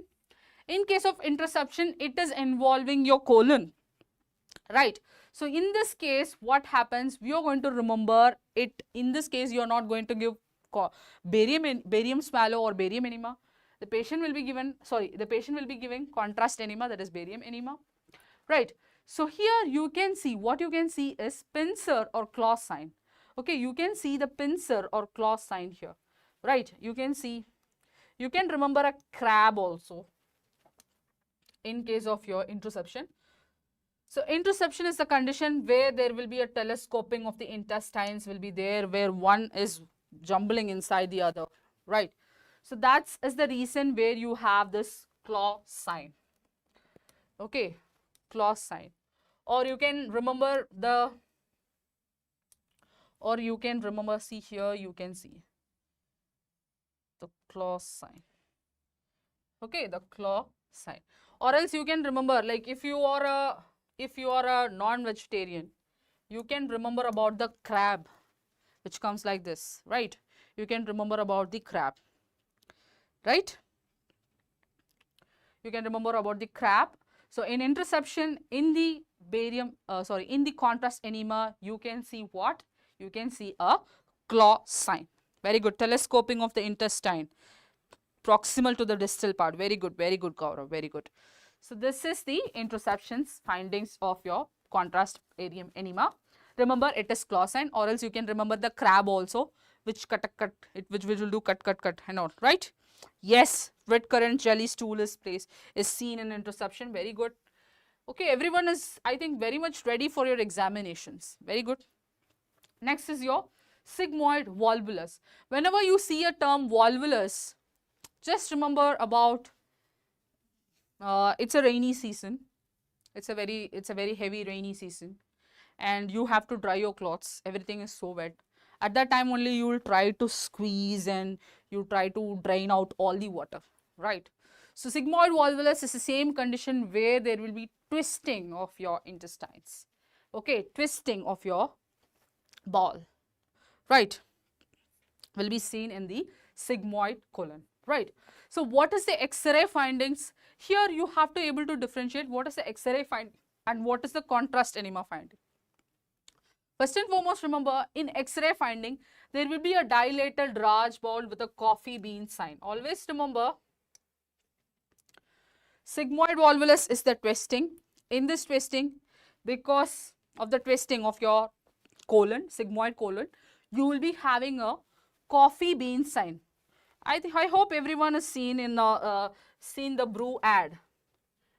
In case of intraception, it is involving your colon, right? So in this case, what happens, we are going to remember it. In this case, you are not going to give barium swallow or barium enema. The patient will be given, the patient will be giving contrast enema, that is barium enema, right? So here you can see, what you can see is pincer or claw sign. Okay, you can see the pincer or claw sign here, right? You can see, you can remember a crab also in case of your intraception. So intraception is the condition where there will be a telescoping of the intestines will be there, where one is jumbling inside the other, right? So that is the reason where you have this claw sign. Okay, claw sign. Or you can remember the, or you can remember, see here, you can see the claw sign. Okay, the claw sign. Or else you can remember, like if you are a non-vegetarian, you can remember about the crab, which comes like this, right? You can remember about the crab, right? You can remember about the crab. So in intraception, in the barium, in the contrast enema, you can see what? You can see a claw sign. Very good. Telescoping of the intestine, proximal to the distal part. Very good, Gaurav, very good. So this is the intraceptions findings of your contrast barium enema. Remember, it is claw sign, or else you can remember the crab also, which which will do cut and all, right? Yes, red currant jelly stool is seen in intraception. Very good. Okay, everyone is, I think, very much ready for your examinations. Very good. Next is your sigmoid volvulus. Whenever you see a term volvulus, just remember about it's a rainy season. It's a very heavy rainy season, and you have to dry your clothes. Everything is so wet. At that time only you will try to squeeze and you try to drain out all the water, right? So sigmoid volvulus is the same condition where there will be twisting of your intestines. Okay, twisting of your bowel, right, will be seen in the sigmoid colon, right? So what is the X-ray findings? Here you have to able to differentiate what is the X-ray finding and what is the contrast enema finding. First and foremost, remember, in X-ray finding, there will be a dilated large bowel with a coffee bean sign. Always remember, sigmoid volvulus is the twisting. In this twisting, because of the twisting of your colon, sigmoid colon, you will be having a coffee bean sign. I hope everyone has seen the brew ad,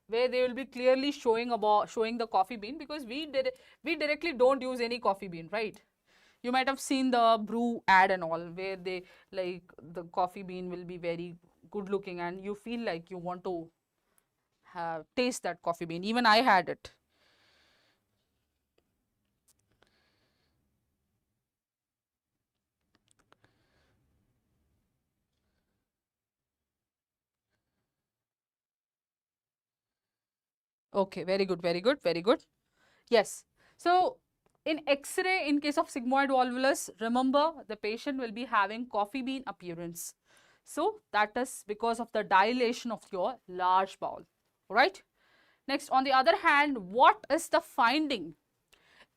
where they will be clearly showing the coffee bean, because we directly don't use any coffee bean, right? You might have seen the brew ad and all, where they, like, the coffee bean will be very good looking and you feel like you want to taste that coffee bean. Even I had it. Okay, very good, very good, very good. Yes. So in X-ray, in case of sigmoid volvulus, remember the patient will be having coffee bean appearance. So that is because of the dilation of your large bowel, right? Next, on the other hand, what is the finding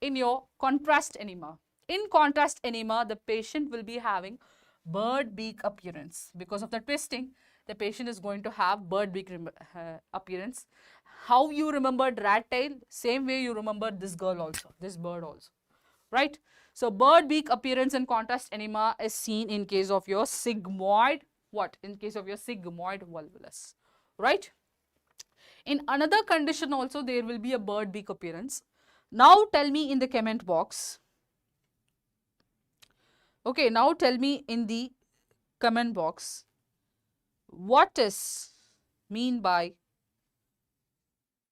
in your contrast enema? In contrast enema, the patient will be having bird beak appearance. Because of the twisting, the patient is going to have bird beak appearance. How you remembered rat tail, same way you remember this girl also, this bird also, right? So bird beak appearance in contrast enema is seen in case of your sigmoid, what? In case of your sigmoid volvulus, right? In another condition also there will be a bird beak appearance. Now tell me in the comment box. Okay, now tell me in the comment box, what is mean by,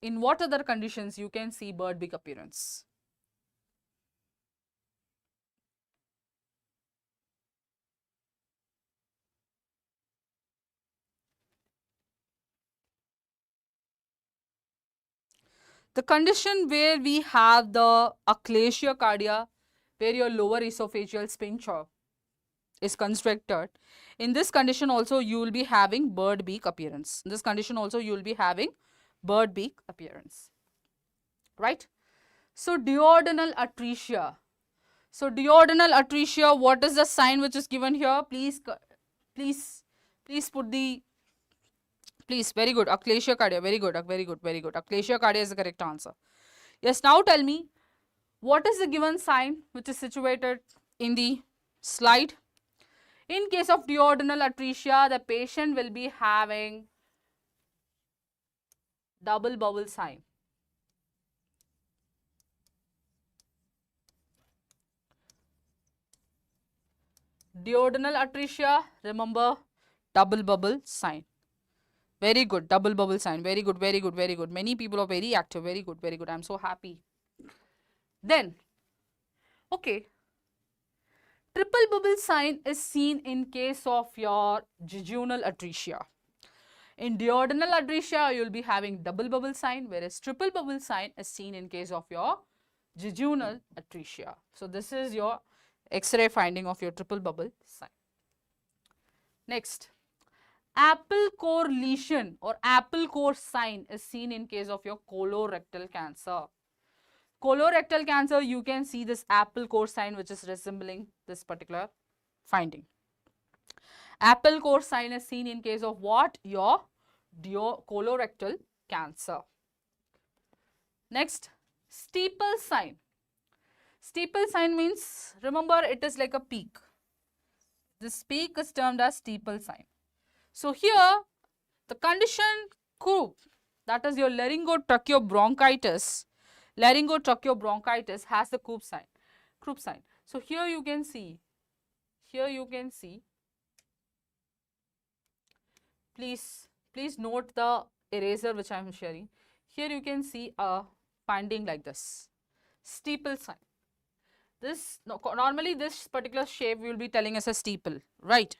in what other conditions you can see bird beak appearance? the condition where we have the Xray, where your lower esophageal sphincter is constricted, in this condition also you will be having bird beak appearance. In this condition also you will be having bird beak appearance, right? So duodenal atresia. So duodenal atresia, what is the sign which is given here? Please put the, please, very good, Xray, very good, very good, very good. Xray is the correct answer. Yes, now tell me, what is the given sign which is situated in the slide? In case of duodenal atresia, the patient will be having double bubble sign. Duodenal atresia, remember, double bubble sign. Very good, double bubble sign. Very good, very good, very good. Many people are very active. Very good, very good. I am so happy. Then, okay, triple bubble sign is seen in case of your jejunal atresia. In duodenal atresia, you will be having double bubble sign, whereas triple bubble sign is seen in case of your jejunal atresia. So, this is your X-ray finding of your triple bubble sign. Next, apple core lesion or apple core sign is seen in case of your colorectal cancer. Colorectal cancer, you can see this apple core sign which is resembling this particular finding. Apple core sign is seen in case of what? Your colorectal cancer. Next, steeple sign. Steeple sign means, remember, it is like a peak. This peak is termed as steeple sign. So here, the condition croup, that is your laryngotracheobronchitis. Laryngotracheobronchitis has the croup sign. So here you can see, please note the eraser which I am sharing. Here you can see a finding like this, steeple sign. Normally this particular shape we will be telling as a steeple, right?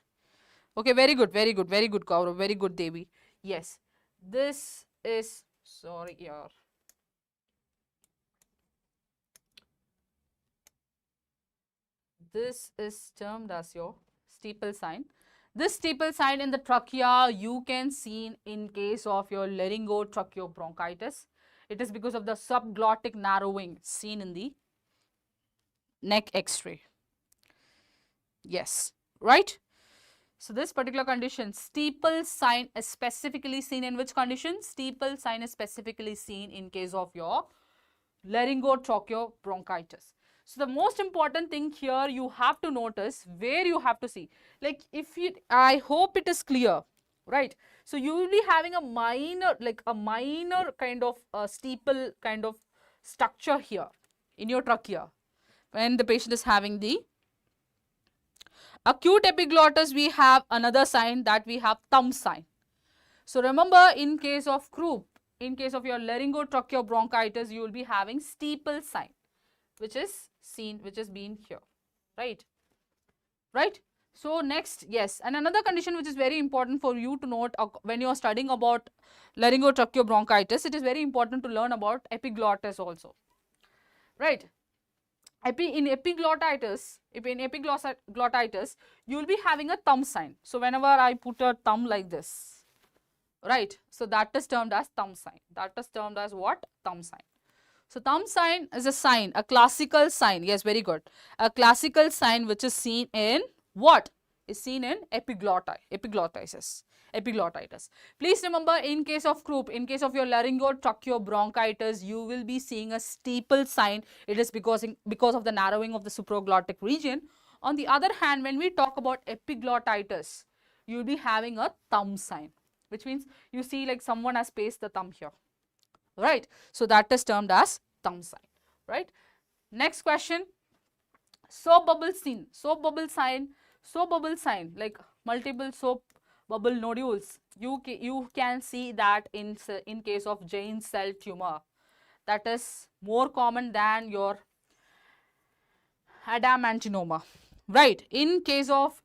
Okay, very good, very good, very good, Gaurav, very good, Devi. Yes, this is, sorry here. This is termed as your steeple sign. This steeple sign in the trachea you can see in case of your laryngotracheobronchitis. It is because of the subglottic narrowing seen in the neck X-ray. Yes, right? So this particular condition, steeple sign is specifically seen in which condition? Steeple sign is specifically seen in case of your laryngotracheobronchitis. So the most important thing here you have to notice where you have to see. Like if you, I hope it is clear, right? So you will be having a minor, like a minor kind of steeple kind of structure here in your trachea when the patient is having the acute epiglottis. We have another sign that we have thumb sign. So remember, in case of croup, in case of your laryngotracheobronchitis, you will be having steeple sign, which is seen, which is being here, right? Right? So next, yes, and another condition which is very important for you to note when you are studying about laryngotracheobronchitis, it is very important to learn about epiglottis also, right? In epiglottitis, you will be having a thumb sign. So whenever I put a thumb like this, right? So that is termed as thumb sign. That is termed as what? Thumb sign. So thumb sign is a sign, a classical sign. Yes, very good. A classical sign which is seen in what? Is seen in epiglottitis. Please remember, in case of croup, in case of your laryngotracheobronchitis, you will be seeing a steeple sign. It is because of the narrowing of the supraglottic region. On the other hand, when we talk about epiglottitis, you will be having a thumb sign, which means you see like someone has placed the thumb here, right? So that is termed as thumb sign, right? Next question, soap bubble sign, like multiple soap bubble nodules. You can see that in case of giant cell tumor. That is more common than your adamantinoma, right? In case of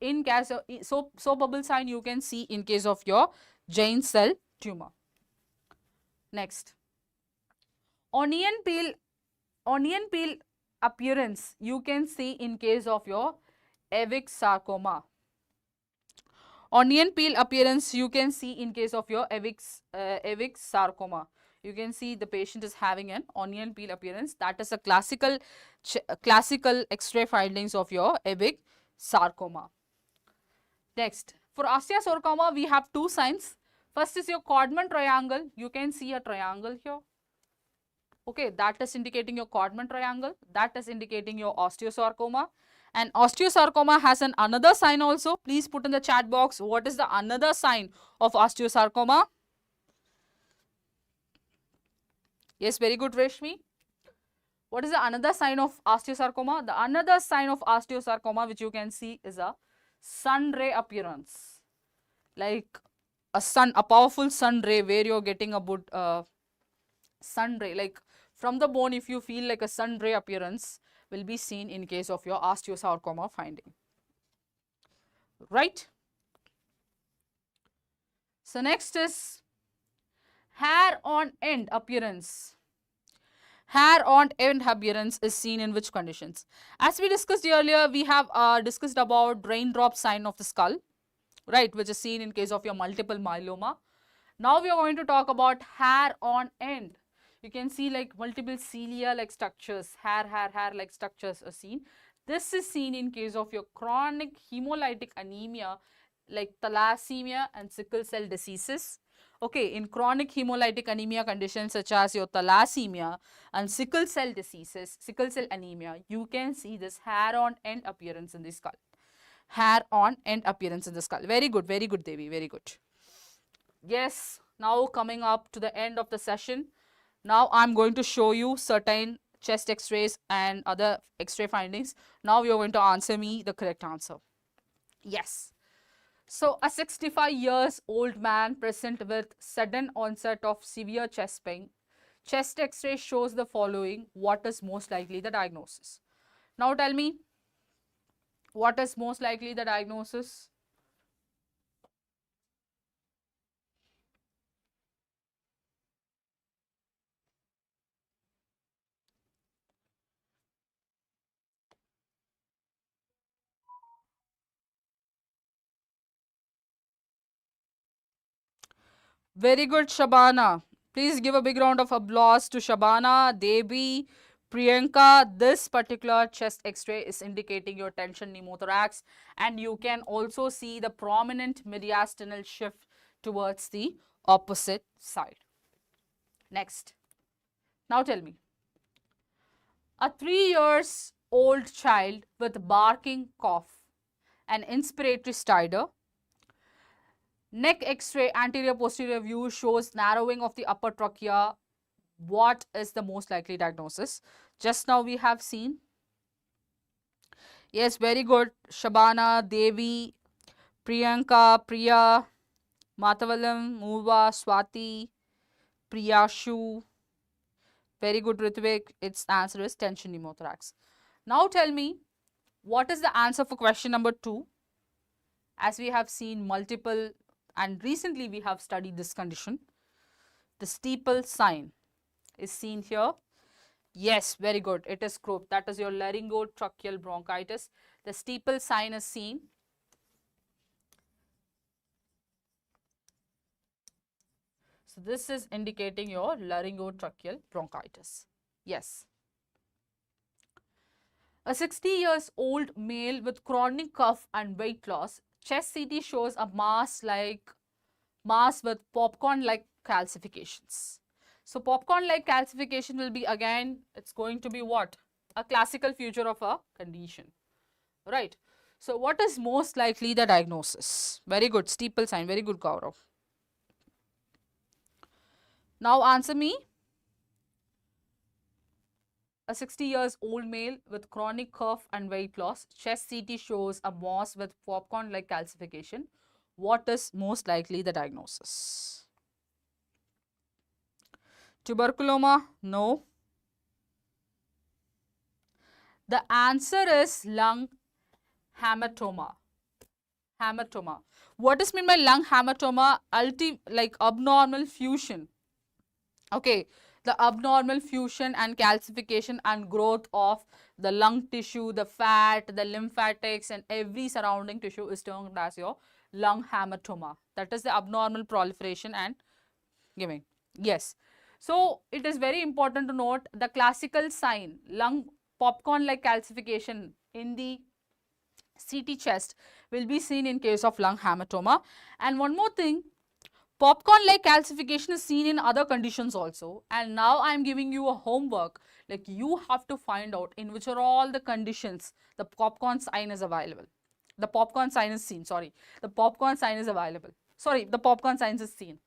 soap bubble sign you can see in case of your giant cell tumor. Next, Onion peel appearance you can see in case of your Ewig sarcoma. Onion peel appearance you can see in case of your Ewig sarcoma. You can see the patient is having an onion peel appearance. That is a classical X-ray findings of your Ewig sarcoma. Next, for osteosarcoma we have two signs. First is your Codman triangle. You can see a triangle here. Okay, that is indicating your Codman triangle. That is indicating your osteosarcoma. And osteosarcoma has another sign also. Please put in the chat box what is the another sign of osteosarcoma. Yes, very good, Reshmi. What is the another sign of osteosarcoma? The another sign of osteosarcoma which you can see is a sun ray appearance. Like a powerful sun ray where you're getting a sun ray. Like from the bone, if you feel like a sun ray appearance will be seen in case of your osteosarcoma finding. Right? So next is hair on end appearance. Hair on end appearance is seen in which conditions? As we discussed earlier, we have discussed about raindrop sign of the skull, right, which is seen in case of your multiple myeloma. Now we are going to talk about hair on end. You can see like multiple cilia like structures, hair like structures are seen. This is seen in case of your chronic hemolytic anemia like thalassemia and sickle cell diseases. Okay, in chronic hemolytic anemia conditions such as your thalassemia and sickle cell diseases, sickle cell anemia, you can see this hair on end appearance in the skull. Hair on end appearance in the skull. Very good, Devi, very good. Yes, now coming up to the end of the session. Now I'm going to show you certain chest x-rays and other x-ray findings. Now you're going to answer me the correct answer. Yes. So a 65 years old man present with sudden onset of severe chest pain. Chest x-ray shows the following. What is most likely the diagnosis? Now tell me, what is most likely the diagnosis? Very good, Shabana. Please give a big round of applause to Shabana, Devi, Priyanka. This particular chest x-ray is indicating your tension pneumothorax, and you can also see the prominent mediastinal shift towards the opposite side. Next. Now tell me. A 3 years old child with barking cough and inspiratory stridor. Neck x-ray anterior posterior view shows narrowing of the upper trachea. What is the most likely diagnosis? Just now we have seen. Yes, very good. Shabana, Devi, Priyanka, Priya, Matavalam, Muva, Swati, Priyashu. Very good, Ritvik. Its answer is tension pneumothorax. Now tell me, what is the answer for question number 2? As we have seen multiple and recently we have studied this condition. The steeple sign is seen here. Yes, very good. It is croup. That is your laryngotracheal bronchitis. The steeple sign is seen. So this is indicating your laryngotracheal bronchitis. Yes. A 60 years old male with chronic cough and weight loss. Chest CT shows a mass with popcorn-like calcifications. So popcorn-like calcification will be again, it's going to be what? A classical feature of a condition, right? So what is most likely the diagnosis? Very good, steeple sign, very good, Gaurav. Now answer me. A 60 years old male with chronic cough and weight loss. Chest CT shows a mass with popcorn-like calcification. What is most likely the diagnosis? Tuberculoma? No. The answer is lung hematoma. Hematoma. What is meant by lung hematoma? Like abnormal fusion. Okay. The abnormal fusion and calcification and growth of the lung tissue, the fat, the lymphatics and every surrounding tissue is termed as your lung hematoma. That is the abnormal proliferation and giving. Yes. So, it is very important to note the classical sign lung popcorn like calcification in the CT chest will be seen in case of lung hematoma. And one more thing, popcorn like calcification is seen in other conditions also. And now I am giving you a homework, like you have to find out in which are all the conditions the popcorn sign is available. The popcorn sign is seen, sorry. The popcorn sign is available. Sorry, the popcorn sign is seen.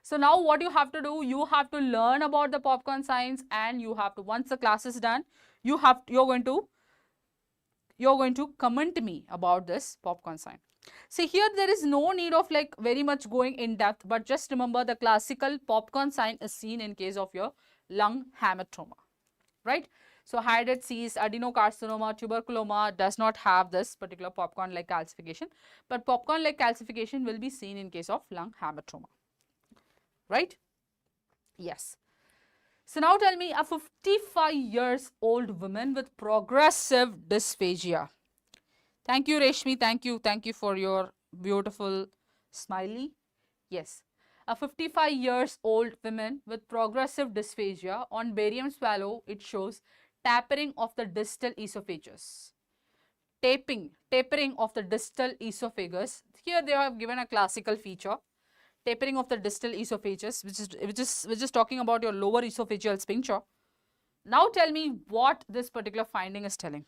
So now what you have to do, you have to learn about the popcorn signs, and you have to, once the class is done, you're going to comment me about this popcorn sign. See, here there is no need of like very much going in depth, but just remember the classical popcorn sign is seen in case of your lung hematoma, right? So hyoid cyst, adenocarcinoma, tuberculoma does not have this particular popcorn like calcification, but popcorn like calcification will be seen in case of lung hematoma, right? Yes. So now tell me, a 55 years old woman with progressive dysphagia. Thank you, Reshmi. Thank you for your beautiful smiley. Yes. A 55 years old woman with progressive dysphagia, on barium swallow, it shows tapering of the distal esophagus. Tapering of the distal esophagus. Here they have given a classical feature. Tapering of the distal esophagus, which is talking about your lower esophageal sphincter. Now tell me what this particular finding is telling.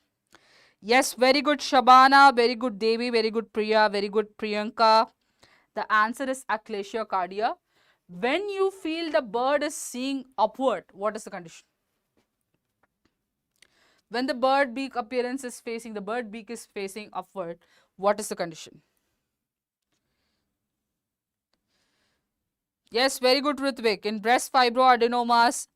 Yes, very good Shabana, very good Devi, very good Priya, very good Priyanka. The answer is Xray. When you feel the bird is seeing upward, what is the condition? When the bird beak appearance is facing, the bird beak is facing upward, what is the condition? Yes, very good Ritvik. In breast fibroadenomas,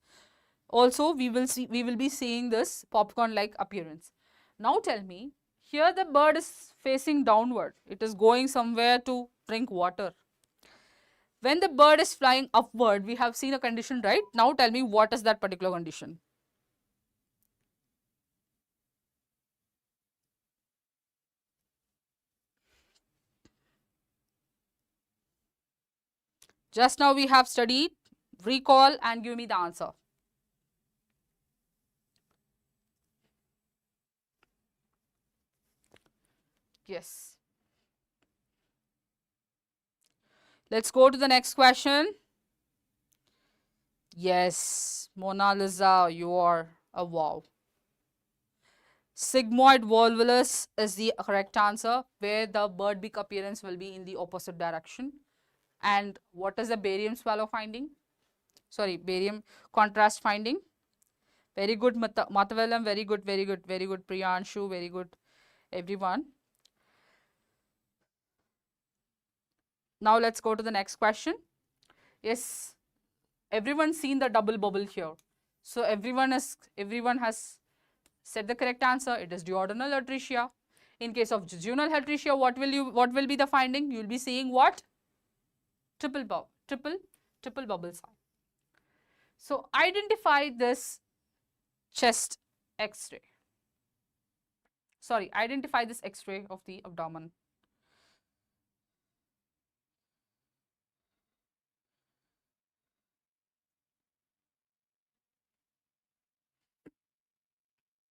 also we will be seeing this popcorn like appearance. Now tell me, here the bird is facing downward. It is going somewhere to drink water. When the bird is flying upward, we have seen a condition, right? Now tell me, what is that particular condition? Just now we have studied, recall and give me the answer. Yes. Let's go to the next question. Yes, Mona Lisa, you are a wow. Sigmoid volvulus is the correct answer, where the bird beak appearance will be in the opposite direction. And what is the barium swallow finding? Sorry, barium contrast finding. Very good, Matavelam, very good, very good, very good, Priyanshu, very good, everyone. Now let's go to the next question. Yes, everyone seen the double bubble here. So everyone has said the correct answer. It is duodenal atresia. In case of jejunal atresia, what will be the finding? You will be seeing what? Triple bubble sign. So identify this chest X-ray. Sorry, identify this X-ray of the abdomen.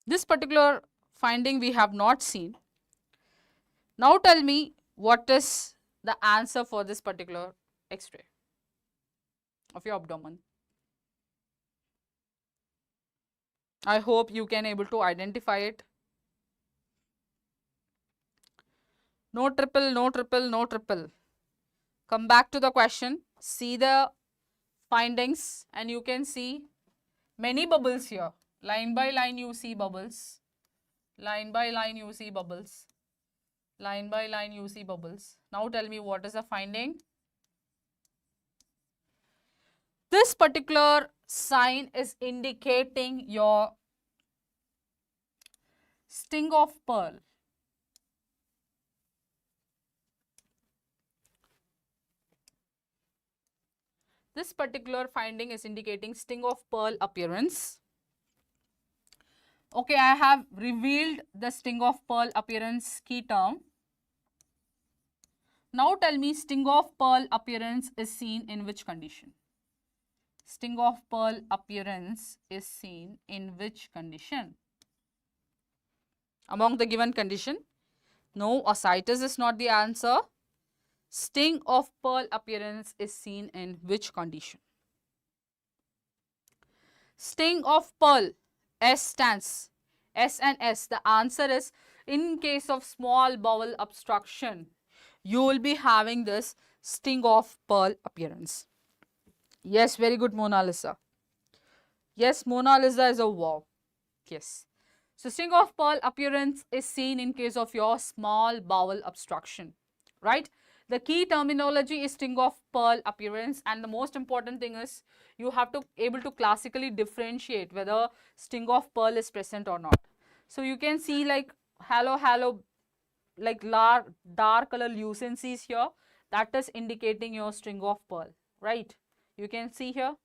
This particular finding we have not seen. Now tell me, what is the answer for this particular X-ray of your abdomen? I hope you can able to identify it. No triple, no triple, no triple. Come back to the question. See the findings and you can see many bubbles here. Line by line you see bubbles. Line by line you see bubbles. Line by line you see bubbles. Now tell me, what is the finding? This particular sign is indicating your sting of pearl. This particular finding is indicating sting of pearl appearance. Okay, I have revealed the sting of pearl appearance key term. Now tell me, sting of pearl appearance is seen in which condition? Sting of pearl appearance is seen in which condition? Among the given condition? No, ascites is not the answer. Sting of pearl appearance is seen in which condition? Sting of pearl, S stands, S and S. The answer is in case of small bowel obstruction, you will be having this sting of pearl appearance. Yes, very good, Mona Lisa. Yes, Mona Lisa is a wow. Yes. So, sting of pearl appearance is seen in case of your small bowel obstruction, right? The key terminology is sting of pearl appearance, and the most important thing is you have to able to classically differentiate whether sting of pearl is present or not. So, you can see like halo, like dark color lucencies here, that is indicating your sting of pearl, right? You can see here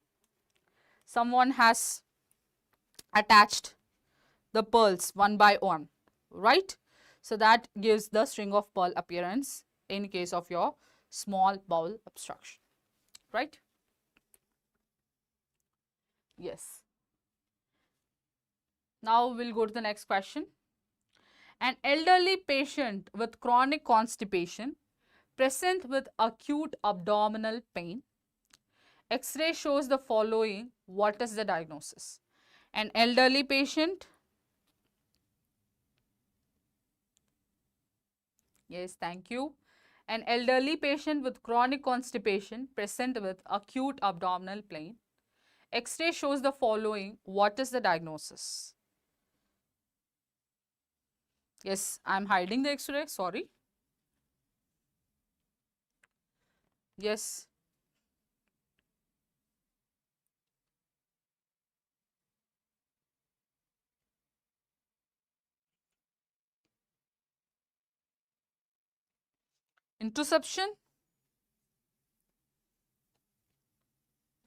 someone has attached the pearls one by one, right? So that gives the string of pearl appearance in case of your small bowel obstruction, right? Yes. Now we'll go to the next question. An elderly patient with chronic constipation present with acute abdominal pain. X-ray shows the following. What is the diagnosis? An elderly patient. Yes, thank you. An elderly patient with chronic constipation present with acute abdominal pain. X-ray shows the following. What is the diagnosis? Yes, I am hiding the X-ray. Sorry. Yes. Intraception.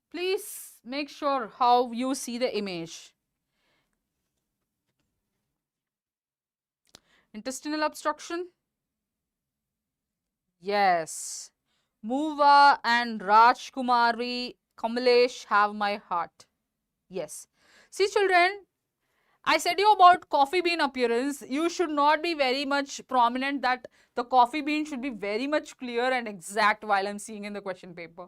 Please make sure how you see the image. Intestinal obstruction. Yes. Muva and Rajkumari Kamalesh have my heart. Yes. See children, I said you about coffee bean appearance. You should not be very much prominent that the coffee bean should be very much clear and exact while I'm seeing in the question paper.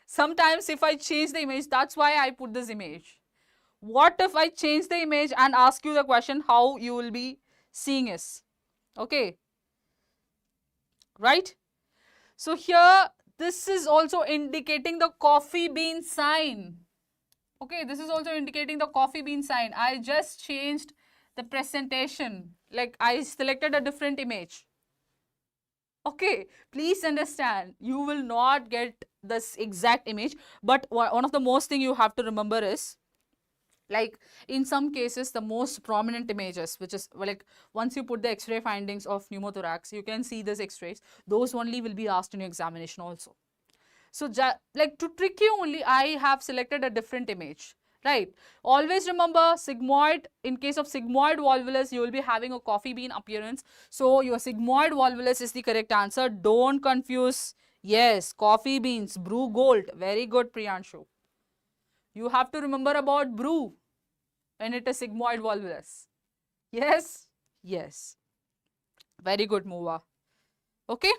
Sometimes if I change the image, that's why I put this image. What if I change the image and ask you the question how you will be seeing is? Okay. Right? So here, this is also indicating the coffee bean sign. Okay, this is also indicating the coffee bean sign. I just changed the presentation. Like I selected a different image. Okay, please understand, you will not get this exact image. But one of the most thing you have to remember is, like in some cases, the most prominent images, which is like once you put the X-ray findings of pneumothorax, you can see these X-rays. Those only will be asked in your examination also. So like to trick you only, I have selected a different image, right? Always remember sigmoid, in case of sigmoid volvulus, you will be having a coffee bean appearance. So your sigmoid volvulus is the correct answer. Don't confuse. Yes, coffee beans, brew gold. Very good, Priyanshu. You have to remember about brew when it is sigmoid volvulus. Yes, yes. Very good, Mova. Okay.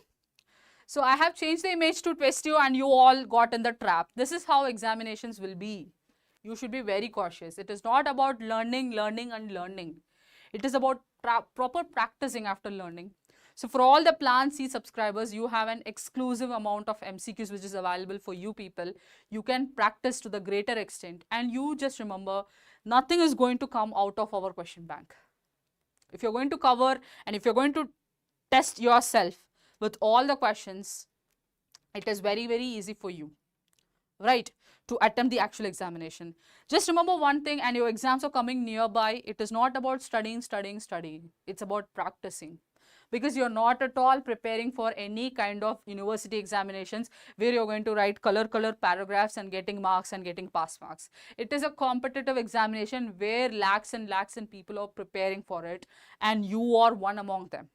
So I have changed the image to twist you and you all got in the trap. This is how examinations will be. You should be very cautious. It is not about learning and learning. It is about proper practicing after learning. So for all the Plan C subscribers, you have an exclusive amount of MCQs which is available for you people. You can practice to the greater extent, and you just remember, nothing is going to come out of our question bank. If you're going to cover and if you're going to test yourself with all the questions, it is very, very easy for you, right, to attempt the actual examination. Just remember one thing, and your exams are coming nearby. It is not about studying. It's about practicing. because you're not at all preparing for any kind of university examinations where you're going to write color paragraphs and getting marks and getting pass marks. It is a competitive examination where lakhs and lakhs and people are preparing for it, and you are one among them.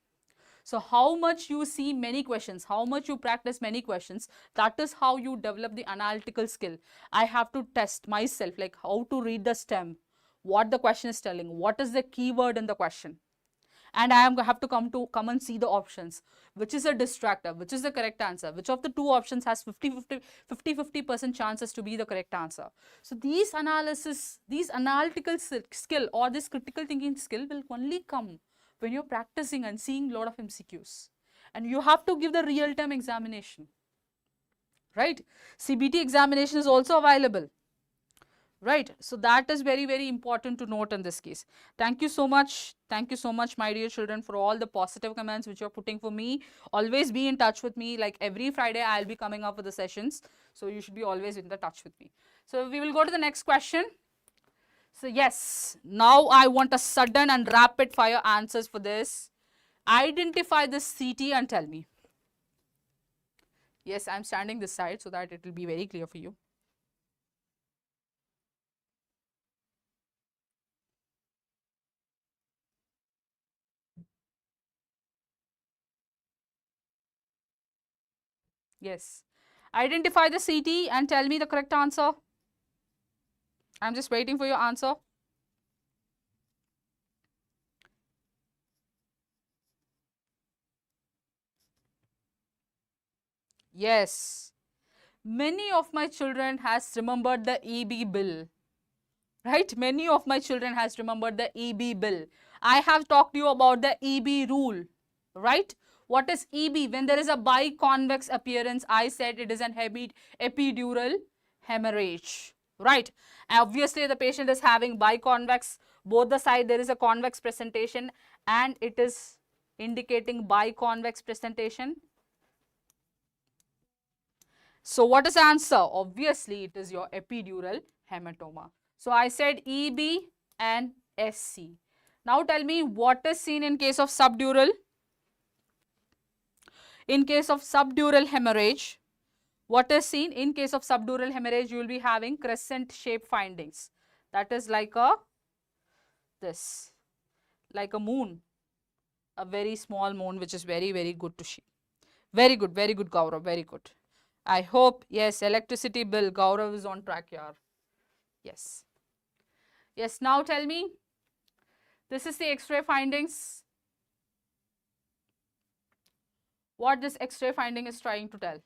So how much you see many questions, how much you practice many questions, that is how you develop the analytical skill. I have to test myself, like how to read the stem, what the question is telling, what is the keyword in the question. And I have to come and see the options. Which is a distractor, which is the correct answer, which of the two options has 50-50% chances to be the correct answer. So these analysis, these analytical skill or this critical thinking skill will only come when you're practicing and seeing a lot of MCQs. And you have to give the real-time examination, right? CBT examination is also available, right? So that is very, very important to note in this case. Thank you so much. Thank you so much, my dear children, for all the positive comments which you're putting for me. Always be in touch with me. Like every Friday, I'll be coming up with the sessions. So you should be always in the touch with me. So we will go to the next question. So yes, now I want a sudden and rapid fire answers for this. Identify this CT and tell me. Yes, I'm standing this side so that it will be very clear for you. Yes. Identify the CT and tell me the correct answer. I'm just waiting for your answer. Yes. Many of my children has remembered the EB bill. Right? Many of my children has remembered the EB bill. I have talked to you about the EB rule. Right? What is EB? When there is a biconvex appearance, I said it is an epidural hemorrhage. Right? Obviously, the patient is having biconvex. Both the side there is a convex presentation and it is indicating biconvex presentation. So what is the answer? Obviously, it is your epidural hematoma. So I said EB and SC. Now tell me what is seen in case of subdural? In case of subdural hemorrhage, what is seen? In case of subdural hemorrhage, you will be having crescent shape findings. That is like a this, like a moon, a very small moon, which is very, very good to see. Very good, Gaurav, very good. I hope, yes, electricity bill, Gaurav is on track here. Yes. Yes, now tell me, this is the X-ray findings. What this X-ray finding is trying to tell.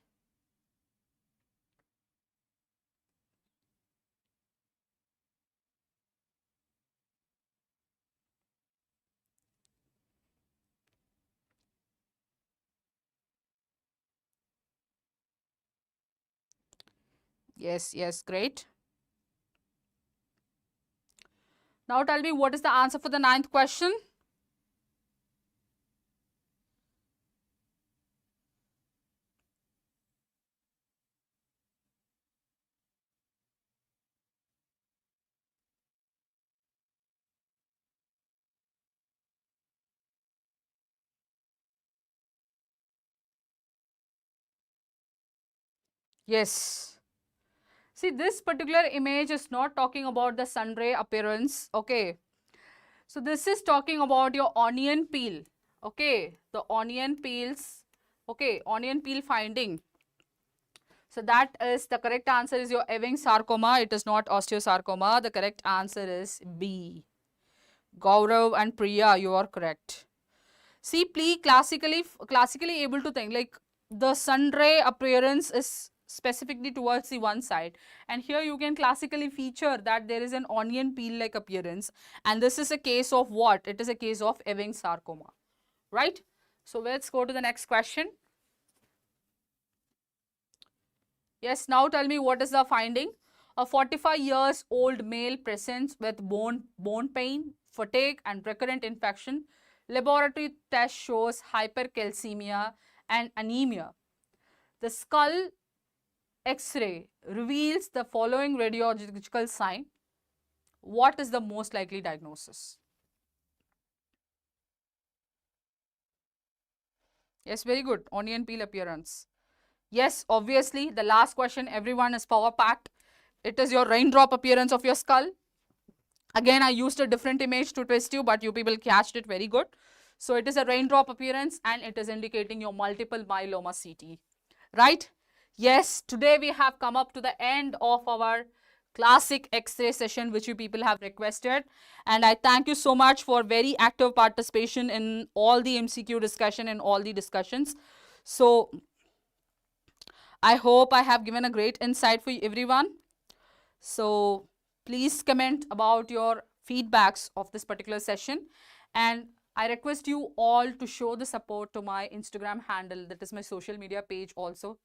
Yes, yes, great. Now tell me what is the answer for the 9th question. Yes. See, this particular image is not talking about the sun ray appearance. Okay. So this is talking about your onion peel. Okay. The onion peels. Okay. Onion peel finding. So that is the correct answer is your Ewing sarcoma. It is not osteosarcoma. The correct answer is B. Gaurav and Priya, you are correct. See, please classically able to think like the sun ray appearance is specifically towards the one side, and here you can classically feature that there is an onion peel like appearance, and this is a case of what? It is a case of Ewing sarcoma, right? So let's go to the next question. Yes, now tell me what is the finding. A 45 years old male presents with bone pain, fatigue and recurrent infection. Laboratory test shows hypercalcemia and anemia. The skull X-ray reveals the following radiological sign. What is the most likely diagnosis? Yes, very good. Onion peel appearance. Yes, obviously, the last question, everyone is power packed. It is your raindrop appearance of your skull. Again, I used a different image to twist you, but you people catched it very good. So it is a raindrop appearance and it is indicating your multiple myeloma CT. Right? Yes, today we have come up to the end of our classic X-ray session which you people have requested, and I thank you so much for very active participation in all the MCQ discussion and all the discussions. So I hope I have given a great insight for everyone. So please comment about your feedbacks of this particular session, and I request you all to show the support to my Instagram handle, that is my social media page also,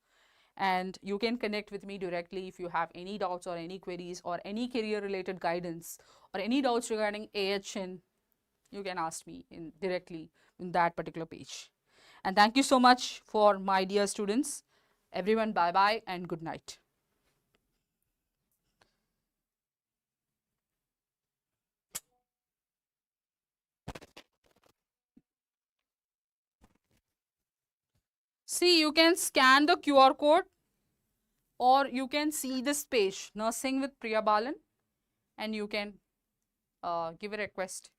and you can connect with me directly if you have any doubts or any queries or any career related guidance or any doubts regarding AHN. You can ask me directly in that particular page. And thank you so much for my dear students. Everyone, bye bye and good night. See, you can scan the QR code or you can see this page, Nursing with Priya Balan, and you can give a request.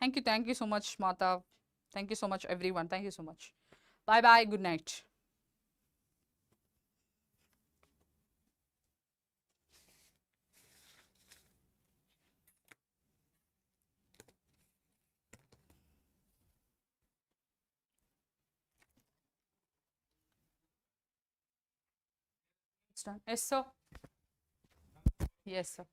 Thank you so much, Mata. Thank you so much, everyone. Thank you so much. Bye bye, good night. It's done. Yes, sir. Yes, sir.